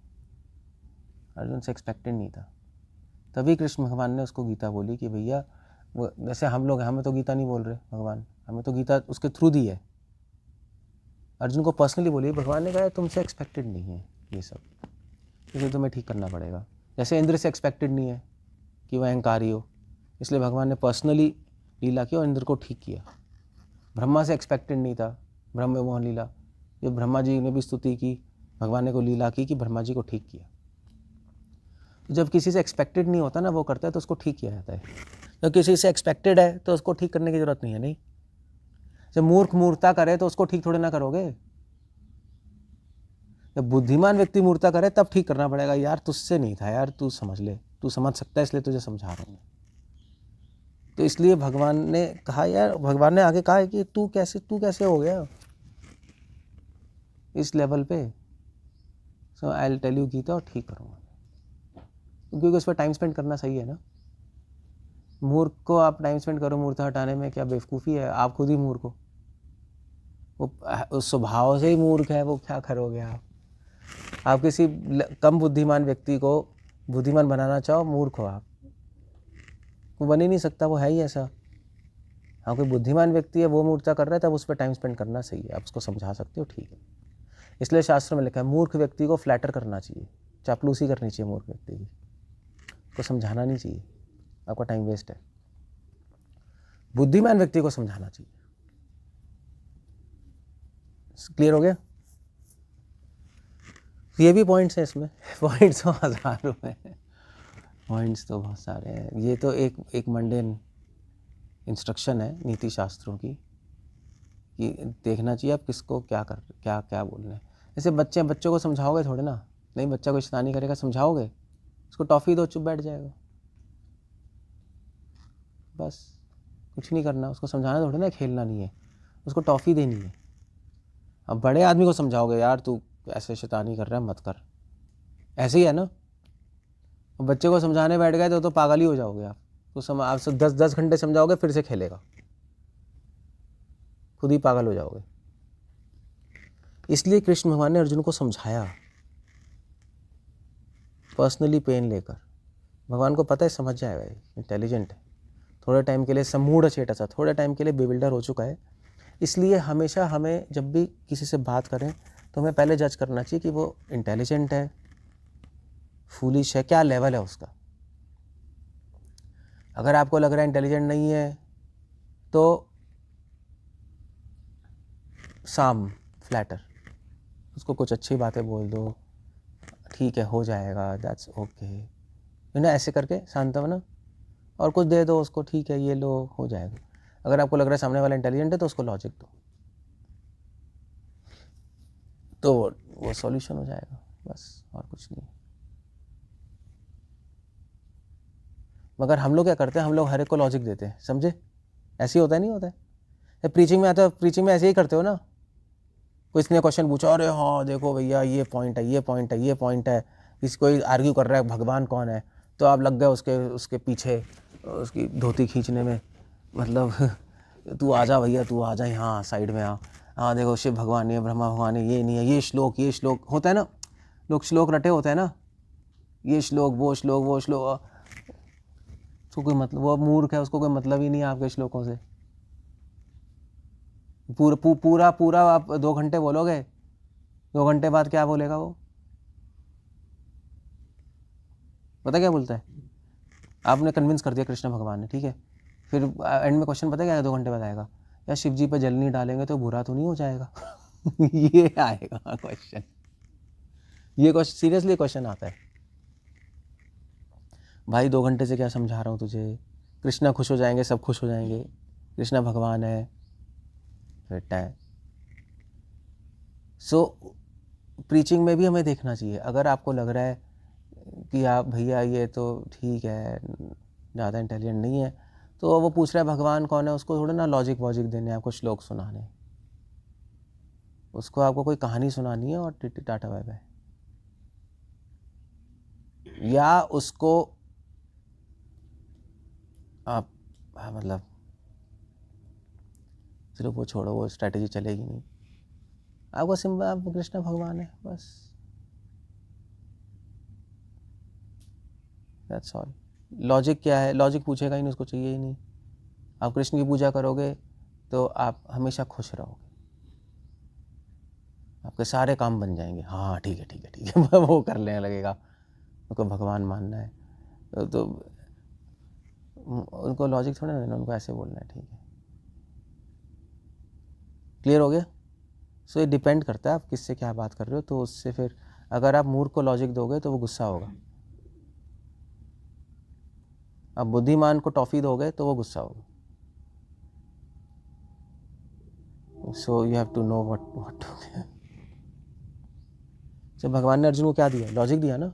A: अर्जुन से एक्सपेक्टेड नहीं था। तभी कृष्ण भगवान ने उसको गीता बोली कि भैया, वो जैसे हम लोग, हमें तो गीता नहीं बोल रहे भगवान, हमें तो गीता उसके थ्रू दी है। अर्जुन को पर्सनली बोली, भगवान ने कहा तुमसे एक्सपेक्टेड नहीं है ये सब, इसलिए तुम्हें ठीक करना पड़ेगा। जैसे इंद्र से एक्सपेक्टेड नहीं है कि वह अहंकारी हो, इसलिए भगवान ने पर्सनली लीला की और इंद्र को ठीक किया। ब्रह्मा से एक्सपेक्टेड नहीं था, ब्रह्म मोहन लीला, ये ब्रह्मा जी ने भी स्तुति की, भगवान ने को लीला की कि ब्रह्मा जी को ठीक किया। तो जब किसी से एक्सपेक्टेड नहीं होता ना, वो करता है तो उसको ठीक किया जाता है। जब किसी से एक्सपेक्टेड है तो उसको ठीक करने की जरूरत नहीं है, नहीं। जब मूर्ख मूर्खता करे तो उसको ठीक थोड़े ना करोगे, जब बुद्धिमान व्यक्ति मूर्खता करे तब ठीक करना पड़ेगा, यार तुझसे नहीं था यार, तू समझ ले, तू समझ सकता है इसलिए तुझे समझा रहा हूँ। तो इसलिए भगवान ने कहा, यार भगवान ने आगे कहा है कि तू कैसे हो गया इस लेवल पे, so I will tell you Gita, और ठीक करूँगा, क्योंकि उस पर टाइम स्पेंड करना सही है ना। मूर्ख को आप टाइम स्पेंड करो मूर्खता हटाने में, क्या बेवकूफ़ी है, आप खुद ही मूर्ख हो। वो उस स्वभाव से ही मूर्ख है, वो क्या करोगे आप किसी कम बुद्धिमान व्यक्ति को बुद्धिमान बनाना चाहो, मूर्ख हो आप, वो बन ही नहीं सकता, वो है ही ऐसा। हाँ, कोई बुद्धिमान व्यक्ति है, वो मूर्खता कर रहा है, तब उस पर टाइम स्पेंड करना सही है, आप उसको समझा सकते हो, ठीक है। इसलिए शास्त्र में लिखा है मूर्ख व्यक्ति को फ्लैटर करना चाहिए, चापलूसी करनी चाहिए मूर्ख व्यक्ति की, को समझाना नहीं चाहिए, आपका टाइम वेस्ट है। बुद्धिमान व्यक्ति को समझाना चाहिए। क्लियर हो गया? ये भी पॉइंट्स हैं इसमें, पॉइंट्स तो हजारों हैं, पॉइंट्स तो बहुत सारे हैं। ये तो एक मंडेन इंस्ट्रक्शन है नीति शास्त्रों की, कि देखना चाहिए आप किसको क्या बोल रहे हैं। जैसे बच्चों को समझाओगे थोड़े ना, नहीं बच्चा कोई शैतानी करेगा, समझाओगे, उसको टॉफ़ी दो, चुप बैठ जाएगा, बस कुछ नहीं करना, उसको समझाना थोड़े ना, खेलना नहीं है, उसको टॉफ़ी देनी है। अब बड़े आदमी को समझाओगे, यार तू ऐसे शैतानी कर रहा है, मत कर, ऐसे ही है ना। बच्चे को समझाने बैठ गए तो पागल ही हो जाओगे आप, तो आप 10 घंटे समझाओगे, फिर से खेलेगा, खुद ही पागल हो जाओगे। इसलिए कृष्ण भगवान ने अर्जुन को समझाया पर्सनली, पेन लेकर। भगवान को पता है समझ जाएगा, ये इंटेलिजेंट है, थोड़े टाइम के लिए समूढ़ चेटा सा, थोड़े टाइम के लिए बेविल्डर हो चुका है। इसलिए हमेशा हमें जब भी किसी से बात करें तो हमें पहले जज करना चाहिए कि वो इंटेलिजेंट है, फूलिश है, क्या लेवल है उसका। अगर आपको लग रहा है इंटेलिजेंट नहीं है तो साम फ्लैटर, उसको कुछ अच्छी बातें बोल दो, ठीक है हो जाएगा, दैट्स ओके, ना ऐसे करके सांत्वना, और कुछ दे दो उसको, ठीक है ये लो, हो जाएगा। अगर आपको लग रहा है सामने वाला इंटेलिजेंट है तो उसको लॉजिक दो, तो वो सॉल्यूशन हो जाएगा, बस और कुछ नहीं। मगर हम लोग क्या करते हैं, हम लोग हर एक को लॉजिक देते हैं, समझे? ऐसे ही होता है, नहीं होता है? प्रीचिंग में आता है, प्रीचिंग में ऐसे ही करते हो ना, कोई इसने क्वेश्चन पूछा, अरे हाँ देखो भैया ये पॉइंट है, ये पॉइंट है, ये पॉइंट है, किसी कोई आर्ग्यू कर रहा है भगवान कौन है, तो आप लग गए उसके पीछे, उसकी धोती खींचने में, मतलब तू आ जा भैया, तू आ जा यहाँ साइड में आ, हाँ देखो शिव भगवान है, ब्रह्मा भगवान है, ये नहीं है, ये श्लोक होता है ना, लोग श्लोक रटे होते हैं ना, ये श्लोक वो श्लोक वो श्लोक, उसको कोई मतलब, वो मूर्ख है, उसको कोई मतलब ही नहीं है आपके श्लोकों से। पूरा आप 2 घंटे बोलोगे, 2 घंटे बाद क्या बोलेगा वो, पता क्या बोलता है? आपने कन्विंस कर दिया कृष्ण भगवान ने, ठीक है, फिर एंड में क्वेश्चन पता क्या है 2 घंटे बाद आएगा, यार शिव जी पर जल नहीं डालेंगे तो बुरा तो नहीं हो जाएगा? ये आएगा क्वेश्चन, ये क्वेश्चन सीरियसली क्वेश्चन आता है। भाई 2 घंटे से क्या समझा रहा हूँ तुझे, कृष्णा खुश हो जाएंगे, सब खुश हो जाएंगे, कृष्णा भगवान है, बेटा है। सो प्रीचिंग में भी हमें देखना चाहिए, अगर आपको लग रहा है कि आप भैया ये तो ठीक है, ज़्यादा इंटेलिजेंट नहीं है, तो वो पूछ रहा है भगवान कौन है, उसको थोड़ा ना लॉजिक वॉजिक देने, आपको श्लोक सुनाने, उसको आपको कोई कहानी सुनानी है और टिटी टाटा बाय बाय, या उसको आप मतलब सिर्फ वो छोड़ो, वो स्ट्रैटेजी चलेगी नहीं, आपको सिंपल आप कृष्ण भगवान है बस, दैट्स ऑल। लॉजिक क्या है, लॉजिक पूछेगा ही नहीं, उसको चाहिए ही नहीं। आप कृष्ण की पूजा करोगे तो आप हमेशा खुश रहोगे, आपके सारे काम बन जाएंगे, हाँ ठीक है ठीक है ठीक है वो कर लेने लगेगा, उनको भगवान मानना है तो उनको लॉजिक थोड़ा ना, उनको ऐसे बोलना है, ठीक है। क्लियर हो गया? सो ये डिपेंड करता है आप किससे क्या बात कर रहे हो, तो उससे फिर अगर आप मूर्ख को लॉजिक दोगे तो वो गुस्सा होगा, आप बुद्धिमान को टॉफ़ी दोगे तो वो गुस्सा होगा। So you have to know what जब भगवान ने अर्जुन को क्या दिया, लॉजिक दिया ना,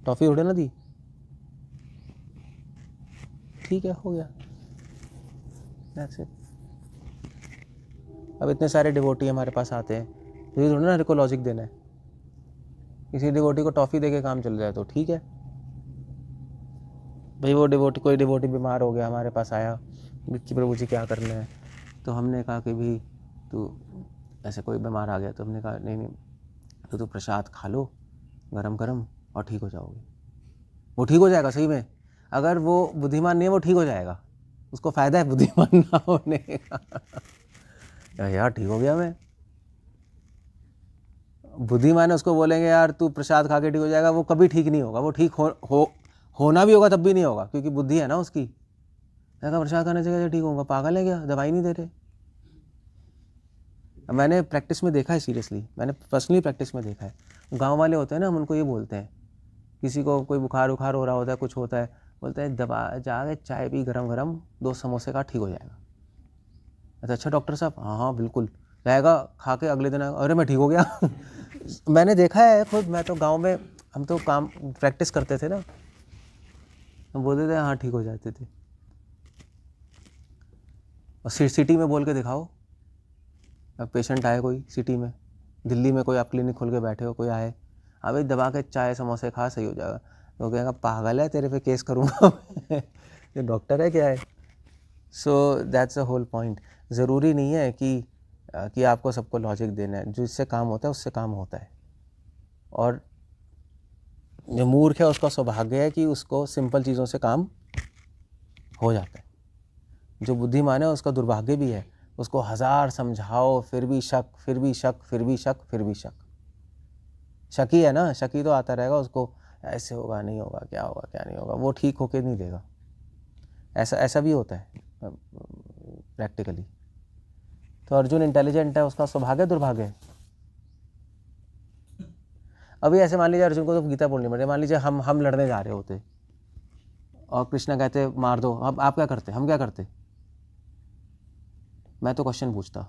A: टॉफ़ी थोड़े ना दी, ठीक है हो गया, दैट्स इट। अब इतने सारे डिवोटी हमारे पास आते हैं, तो ये थोड़ा ना हर को लॉजिक देना है, किसी डिवोटी को टॉफ़ी दे के काम चल जाए तो ठीक है भाई। वो डिवोटी, कोई डिवोटी बीमार हो गया, हमारे पास आया कि प्रभु जी क्या करना है, तो हमने कहा कि भी तू ऐसे कोई बीमार आ गया तो हमने कहा नहीं तो तू प्रसाद खा लो गरम गरम और ठीक हो जाओगे। वो ठीक हो जाएगा सही में। अगर वो बुद्धिमान नहीं है वो ठीक हो जाएगा, उसको फ़ायदा है बुद्धिमान ना होने का। यार ठीक हो गया मैं। बुद्धिमान है उसको बोलेंगे यार तू प्रसाद खा के ठीक हो जाएगा, वो कभी ठीक नहीं होगा। वो ठीक होना भी होगा तब भी नहीं होगा, क्योंकि बुद्धि है ना उसकी। कहा प्रसाद खाने से कैसे ठीक होगा, पागल है क्या, दवाई नहीं दे रहे। मैंने प्रैक्टिस में देखा है, सीरियसली मैंने पर्सनली प्रैक्टिस में देखा है। गांव वाले होते हैं ना, हम उनको ये बोलते हैं, किसी को कोई बुखार उखार हो रहा होता है, कुछ होता है, बोलते हैं दवा जाके चाय पी गरम गरम 2 समोसे का ठीक हो जाएगा। अच्छा डॉक्टर साहब, हाँ हाँ बिल्कुल जाएगा। खा के अगले दिन अरे मैं ठीक हो गया। मैंने देखा है खुद। मैं तो गांव में, हम तो काम प्रैक्टिस करते थे ना, हम बोलते थे हाँ ठीक हो जाते थे। और सिटी में बोल के दिखाओ, अब पेशेंट आए कोई सिटी में, दिल्ली में कोई आप क्लिनिक खोल के बैठे हो, कोई आए, हाँ भाई दबा के चाय समोसे खा सही हो जाएगा, तो कहेगा पागल है तेरे पे केस करूँगा। ये डॉक्टर है क्या है। So that's a whole point. ज़रूरी नहीं है कि आपको सबको लॉजिक देना है। जिससे काम होता है उससे काम होता है। और जो मूर्ख है उसका सौभाग्य है कि उसको सिंपल चीज़ों से काम हो जाता है। जो बुद्धिमान है उसका दुर्भाग्य भी है, उसको 1000 समझाओ फिर भी शक, फिर भी शक, फिर भी शक, फिर भी शक। शकी है ना, शकी तो आता रहेगा, उसको ऐसे होगा नहीं होगा, क्या होगा क्या नहीं होगा, वो ठीक होके नहीं देगा। ऐसा भी होता है प्रैक्टिकली। तो अर्जुन इंटेलिजेंट है, उसका सौभाग्य दुर्भाग्य है। अभी ऐसे मान लीजिए अर्जुन को तो गीता बोलनी पड़ती है। मान लीजिए हम लड़ने जा रहे होते और कृष्णा कहते मार दो, अब आप क्या करते, हम क्या करते। मैं तो क्वेश्चन पूछता।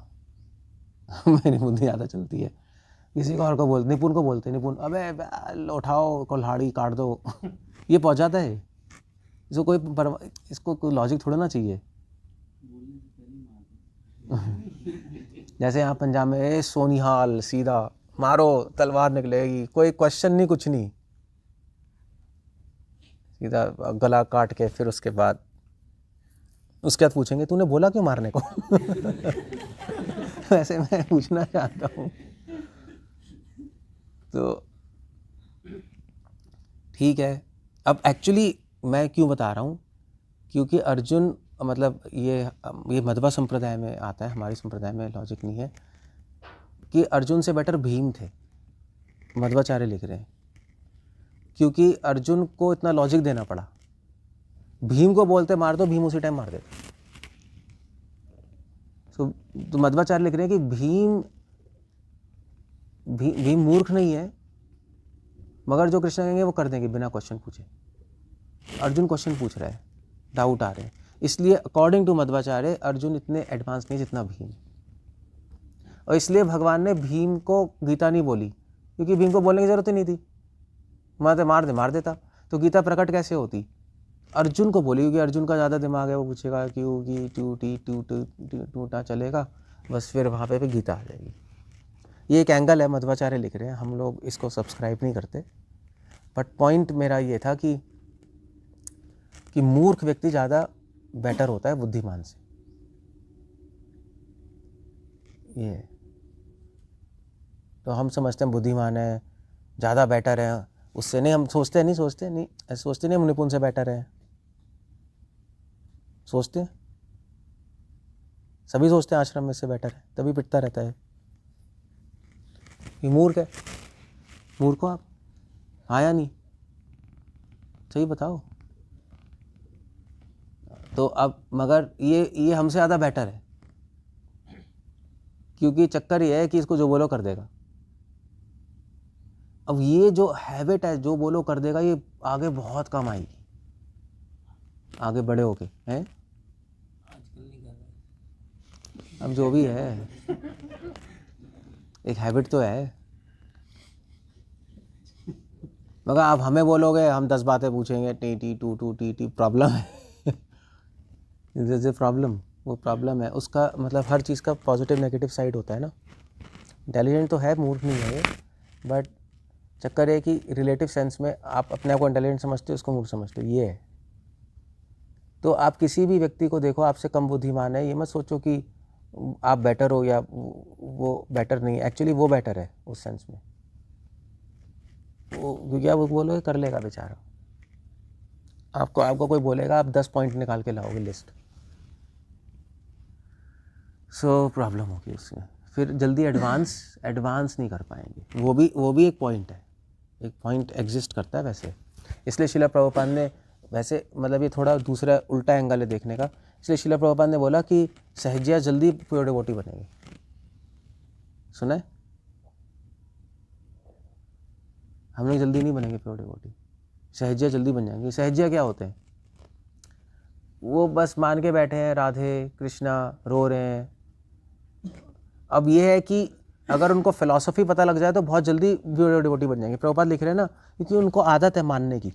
A: मेरी बुद्धि ज़्यादा चलती है। किसी को और को बोलते, निपुण को बोलते, निपुण अबे उठाओ कुल्हाड़ी काट दो। ये पहुंच जाता है। इसको कोई लॉजिक थोड़ा ना चाहिए। जैसे यहाँ पंजाब में ए सोनिहाल सीधा मारो तलवार निकलेगी, कोई क्वेश्चन नहीं कुछ नहीं, सीधा गला काट के फिर उसके बाद पूछेंगे तूने बोला क्यों मारने को। वैसे मैं पूछना चाहता हूँ। तो ठीक है। अब एक्चुअली मैं क्यों बता रहा हूँ, क्योंकि अर्जुन मतलब ये मध्वा संप्रदाय में आता है, हमारी संप्रदाय में लॉजिक नहीं है कि अर्जुन से बेटर भीम थे। मध्वाचार्य लिख रहे हैं क्योंकि अर्जुन को इतना लॉजिक देना पड़ा। भीम को बोलते मार दो, भीम उसी टाइम मार देते। तो मध्वाचार्य लिख रहे हैं कि भीम मूर्ख नहीं है, मगर जो कृष्ण कहेंगे वो कर देंगे बिना क्वेश्चन पूछे। अर्जुन क्वेश्चन पूछ रहा है, डाउट आ रहे हैं, इसलिए अकॉर्डिंग टू मध्वाचार्य अर्जुन इतने एडवांस नहीं जितना भीम। और इसलिए भगवान ने भीम को गीता नहीं बोली, क्योंकि भीम को बोलने की जरूरत ही नहीं थी। मार देता तो गीता प्रकट कैसे होती। अर्जुन को बोली क्योंकि अर्जुन का ज़्यादा दिमाग है, वो पूछेगा क्यों की टूटा चलेगा, बस फिर वहाँ पे गीता आ जाएगी। ये एक एंगल है, मध्वाचार्य लिख रहे हैं, हम लोग इसको सब्सक्राइब नहीं करते। बट पॉइंट मेरा ये था कि मूर्ख व्यक्ति ज़्यादा बेटर होता है बुद्धिमान से। ये तो हम समझते हैं बुद्धिमान है ज़्यादा बेटर है, उससे नहीं। हम सोचते नहीं हम निपुण से बेटर है। सोचते हैं, सभी सोचते हैं आश्रम में से बेटर है, तभी पिटता रहता है। ये मूर्ख है। मूर्ख हो आप, हाँ या नहीं, सही बताओ। तो अब मगर ये हमसे ज़्यादा बेटर है, क्योंकि चक्कर ये है कि इसको जो बोलो कर देगा। अब ये जो हैबिट है, जो बोलो कर देगा, ये आगे बहुत कम आएगी, आगे बड़े होके हैं। अब जो भी है एक हैबिट तो है, मगर आप हमें बोलोगे हम 10 बातें पूछेंगे, टी प्रॉब्लम है। प्रॉब्लम, वो प्रॉब्लम है। उसका मतलब हर चीज़ का पॉजिटिव नेगेटिव साइड होता है ना। इंटेलिजेंट तो है, मूर्ख नहीं है ये, बट चक्कर है कि रिलेटिव सेंस में आप अपने आप को इंटेलिजेंट समझते हो, उसको मूर्ख समझते हो, ये है। तो आप किसी भी व्यक्ति को देखो आपसे कम बुद्धिमान है, ये मत सोचो कि आप बेटर हो या वो बेटर नहीं, एक्चुअली वो बेटर है उस सेंस में, वो क्योंकि आप बोलोगे कर लेगा बेचारा, आपको कोई बोलेगा आप 10 पॉइंट निकाल के लाओगे लिस्ट, सो प्रॉब्लम होगी उसमें, फिर जल्दी एडवांस नहीं कर पाएंगे, वो भी एक पॉइंट है, एक पॉइंट एग्जिस्ट करता है वैसे। इसलिए शिला प्रभुपाद ने वैसे, मतलब ये थोड़ा दूसरा उल्टा एंगल है देखने का, इसलिए शिला प्रभुपाद ने बोला कि सहजिया जल्दी प्योर डिवोटी बनेगी। सुना है? हम लोग जल्दी नहीं बनेंगे प्योर डिवोटी, सहजिया जल्दी बन जाएंगे। सहजिया क्या होते हैं? वो बस मान के बैठे हैं राधे कृष्णा रो रहे हैं। अब ये है कि अगर उनको फिलॉसफी पता लग जाए तो बहुत जल्दी प्योर डिवोटी बन जाएंगे। प्रभुपाद लिख रहे हैं ना, क्योंकि उनको आदत है मानने की।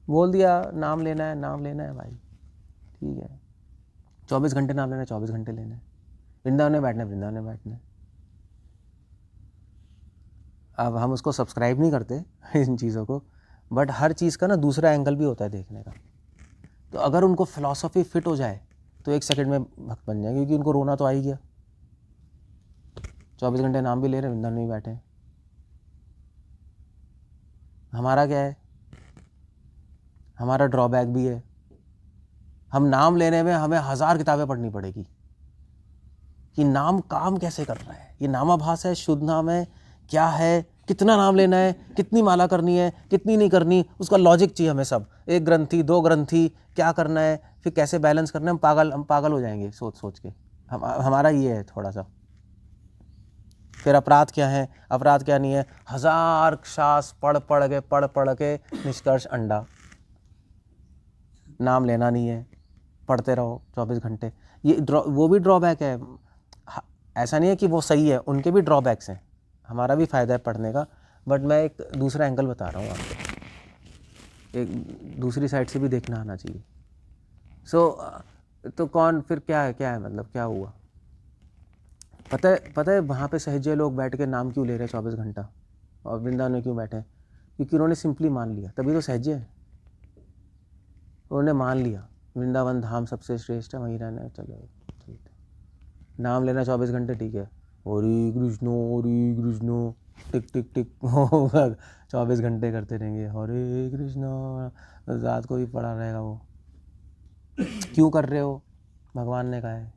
A: बोल दिया नाम लेना है भाई, ठीक है, 24 घंटे नाम लेना है, 24 घंटे लेना है, वृंदावन में बैठना है, वृंदावन में बैठना है। अब हम उसको सब्सक्राइब नहीं करते इन चीज़ों को, बट हर चीज़ का ना दूसरा एंगल भी होता है देखने का। तो अगर उनको फिलॉसफी फिट हो जाए तो 1 सेकंड में भक्त बन जाए, क्योंकि उनको रोना तो आ ही गया, 24 घंटे नाम भी ले रहे हैं, वृंदावन में ही बैठे हैं। हमारा क्या है? हमारा ड्रॉबैक भी है, हम नाम लेने में हमें 1000 किताबें पढ़नी पड़ेगी कि नाम काम कैसे कर रहा है, ये नामाभास है, शुद्ध नाम है, क्या है, कितना नाम लेना है, कितनी माला करनी है, कितनी नहीं करनी, उसका लॉजिक चाहिए हमें सब, 1 ग्रंथि 2 ग्रंथि क्या करना है, फिर कैसे बैलेंस करना है। हम पागल हो जाएंगे सोच के। हमारा ये है थोड़ा सा। फिर अपराध क्या है, अपराध क्या नहीं है, 1000 शास्त्र पढ़ के निष्कर्ष अंडा, नाम लेना नहीं है, पढ़ते रहो 24 घंटे। ये वो भी ड्रॉबैक है, ऐसा नहीं है कि वो सही है, उनके भी ड्रॉबैक्स हैं, हमारा भी फ़ायदा है पढ़ने का, बट मैं एक दूसरा एंगल बता रहा हूँ आपको, एक दूसरी साइड से भी देखना आना चाहिए। तो कौन फिर क्या है मतलब क्या हुआ? पता है वहाँ पे सहजे लोग बैठ के नाम क्यों ले रहे हैं 24 घंटा, और वृंदावन में क्यों बैठे हैं? क्योंकि उन्होंने सिंपली मान लिया, तभी तो सहजे है। उन्होंने मान लिया वृंदावन धाम सबसे श्रेष्ठ है, वहीं रहना है, चलो ठीक है, नाम लेना 24 घंटे ठीक है, हरे कृष्ण टिक टिक टिक 24 घंटे करते रहेंगे हरे कृष्ण, रात को भी पड़ा रहेगा वो। क्यों कर रहे हो? भगवान ने कहा है।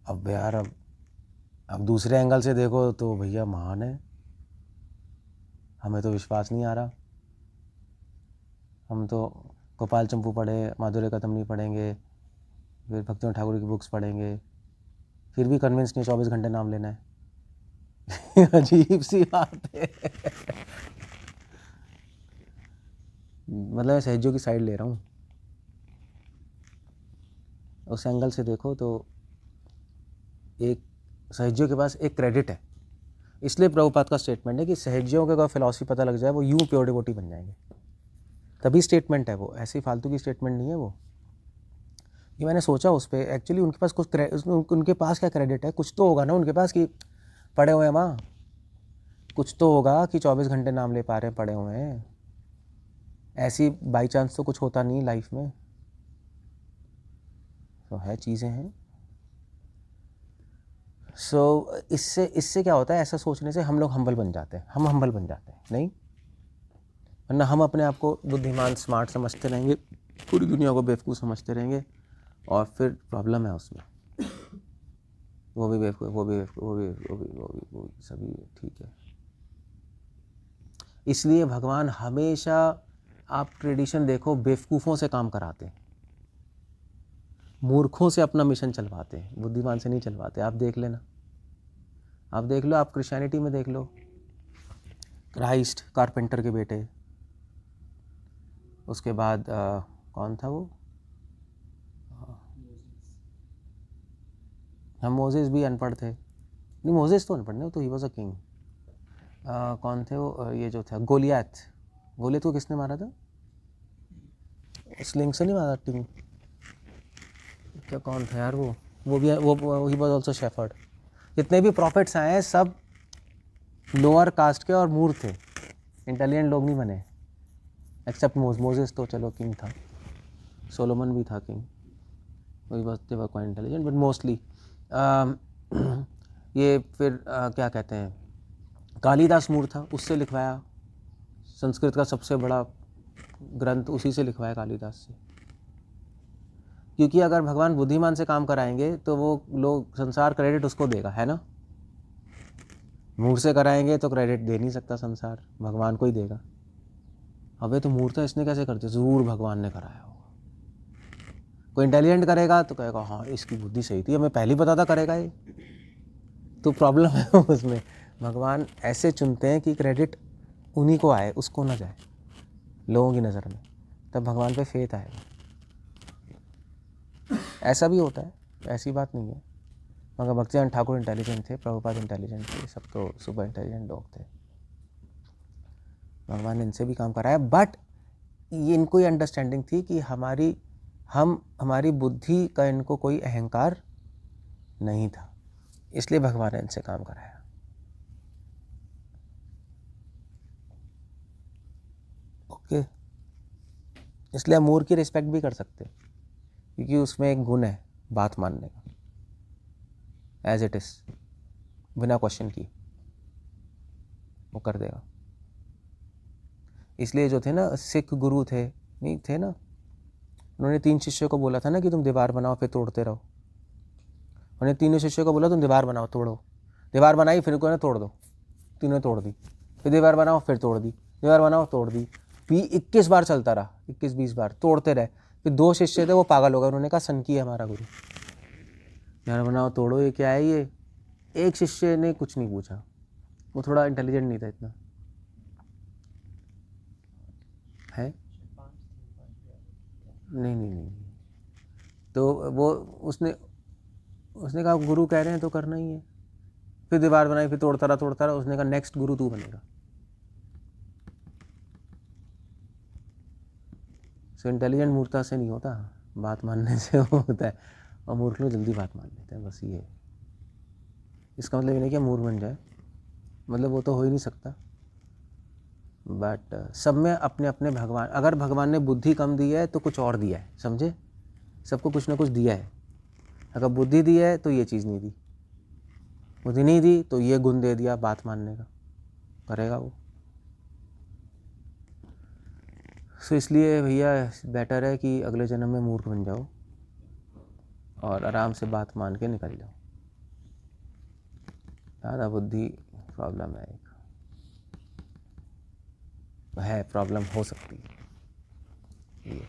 A: अब यार अब दूसरे एंगल से देखो तो भैया महान है, हमें तो विश्वास नहीं आ रहा। हम तो गोपाल चंपू पढ़े, माधुर्य कदम नहीं पढ़ेंगे, फिर भक्तिनाथ ठाकुर की बुक्स पढ़ेंगे, फिर भी कन्विंस नहीं 24 घंटे नाम लेना है। अजीब सी बात है। मतलब मैं सहजों की साइड ले रहा हूँ, उस एंगल से देखो तो एक सहजों के पास एक क्रेडिट है। इसलिए प्रभुपाद का स्टेटमेंट है कि सहजों के अगर फिलॉसफी पता लग जाए वो यूं प्योर डिवोटी बन जाएंगे, तभी स्टेटमेंट है वो, ऐसी फालतू की स्टेटमेंट नहीं है वो। ये मैंने सोचा उस पर, एक्चुअली उनके पास उनके पास क्या क्रेडिट है, कुछ तो होगा ना उनके पास कि पढ़े हुए हैं माँ, कुछ तो होगा कि 24 घंटे नाम ले पा रहे हैं, पढ़े हुए हैं। ऐसी बाई चांस तो कुछ होता नहीं लाइफ में, तो है, चीज़ें हैं। इससे क्या होता है, ऐसा सोचने से हम लोग हम्बल बन जाते हैं, हम हम्बल बन जाते हैं नहीं, वरना हम अपने आप को बुद्धिमान स्मार्ट समझते रहेंगे, पूरी दुनिया को बेवकूफ़ समझते रहेंगे, और फिर प्रॉब्लम है उसमें। वो भी सभी ठीक है। इसलिए भगवान हमेशा, आप ट्रेडिशन देखो, बेवकूफ़ों से काम कराते हैं, मूर्खों से अपना मिशन चलवाते हैं, बुद्धिमान से नहीं चलवाते। आप देख लेना, आप देख लो, आप क्रिश्चियनिटी में देख लो, क्राइस्ट कारपेंटर के बेटे, उसके बाद कौन था वो, हम मोजेस भी अनपढ़ थे, नहीं मोजेस तो अनपढ़ नहीं, तो ही वॉज अ किंग। कौन थे वो, ये जो था गोलियत को किसने मारा था? स्लिंग से नहीं मारा, टिंग क्या, कौन था यार वो भी, वो ही वॉज ऑल्सो शेफर्ड। जितने भी प्रॉफिट्स आए हैं सब लोअर कास्ट के और मूर्ख थे, इंटेलिजेंट लोग नहीं बने, एक्सेप्ट मोजेस तो चलो किंग था। सोलोमन भी था किंग, वही बस they were quite intelligent, but mostly ये फिर क्या कहते हैं, कालिदास मूर्ख था, उससे लिखवाया, संस्कृत का सबसे बड़ा ग्रंथ उसी से लिखवाया, कालिदास से। क्योंकि अगर भगवान बुद्धिमान से काम कराएंगे तो वो लोग संसार क्रेडिट उसको देगा, है ना। मूर्ख से कराएंगे तो क्रेडिट दे नहीं सकता संसार, भगवान को ही देगा। अबे तो मूर्ख है, इसने कैसे कर दिया, ज़रूर भगवान ने कराया होगा। कोई इंटेलिजेंट करेगा तो कहेगा हाँ इसकी बुद्धि सही थी, हमें पहले ही पता था करेगा ये। तो प्रॉब्लम है उसमें। भगवान ऐसे चुनते हैं कि क्रेडिट उन्हीं को आए, उसको ना जाए लोगों की नज़र में, तब भगवान पे फेथ आएगा। ऐसा भी होता है, ऐसी बात नहीं है। मगर भक्तिनाथ ठाकुर इंटेलिजेंट थे, प्रभुपाद इंटेलिजेंट थे, सब तो सुपर इंटेलिजेंट लोग थे। भगवान ने इनसे भी काम कराया, बट ये इनको ये अंडरस्टैंडिंग थी कि हमारी बुद्धि का इनको कोई अहंकार नहीं था, इसलिए भगवान ने इनसे काम कराया। ओके, इसलिए हम मूर्ख की रिस्पेक्ट भी कर सकते हैं, क्योंकि उसमें एक गुण है बात मानने का, एज इट इज, बिना क्वेश्चन किए वो कर देगा। इसलिए जो थे ना सिख गुरु थे, नहीं थे ना, उन्होंने 3 शिष्यों को बोला था ना कि तुम दीवार बनाओ फिर तोड़ते रहो। उन्होंने तीनों शिष्यों को बोला तुम दीवार बनाओ, तोड़ो। दीवार बनाई, फिर उन्होंने तोड़ दो, तीनों तोड़ दी। फिर दीवार बनाओ, फिर तोड़ दी, दीवार बनाओ, तोड़ दी। 21 बार चलता रहा, 21-20 बार तोड़ते रहे। फिर 2 शिष्य थे, वो पागल हो गए, उन्होंने कहा सनकी है हमारा गुरु, दीवार बनाओ तोड़ो, ये क्या है ये। एक शिष्य ने कुछ नहीं पूछा, वो थोड़ा इंटेलिजेंट नहीं था इतना, है नहीं। तो वो उसने कहा गुरु कह रहे हैं तो करना ही है। फिर दीवार बनाई, फिर तोड़ता रहा। उसने कहा नेक्स्ट गुरु तू बनेगा। सो इंटेलिजेंट मूर्खता से नहीं होता, बात मानने से होता है, और मूर्ख लोग जल्दी बात मान लेते हैं, बस ये है। इसका मतलब ये नहीं कि मूर्ख बन जाए, मतलब वो तो हो ही नहीं सकता, बट सब में अपने अपने भगवान, अगर भगवान ने बुद्धि कम दी है तो कुछ और दिया है, समझे, सबको कुछ ना कुछ दिया है। अगर बुद्धि दी है तो ये चीज़ नहीं दी, बुद्धि नहीं दी तो ये गुण दे दिया बात मानने का, करेगा वो। सो इसलिए भैया बेटर है कि अगले जन्म में मूर्ख बन जाओ और आराम से बात मान के निकल जाओ। ज़्यादा बुद्धि प्रॉब्लम है, एक है प्रॉब्लम हो सकती है ये।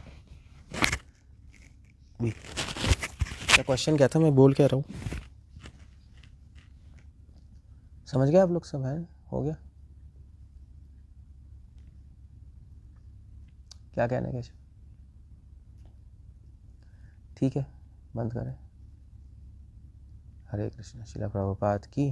A: क्या क्वेश्चन क्या था, मैं बोल क्या रहा हूँ, समझ गए आप लोग सब, है हो गया, क्या कहने के, ठीक है बंद करें। हरे कृष्ण, श्रील प्रभुपाद की।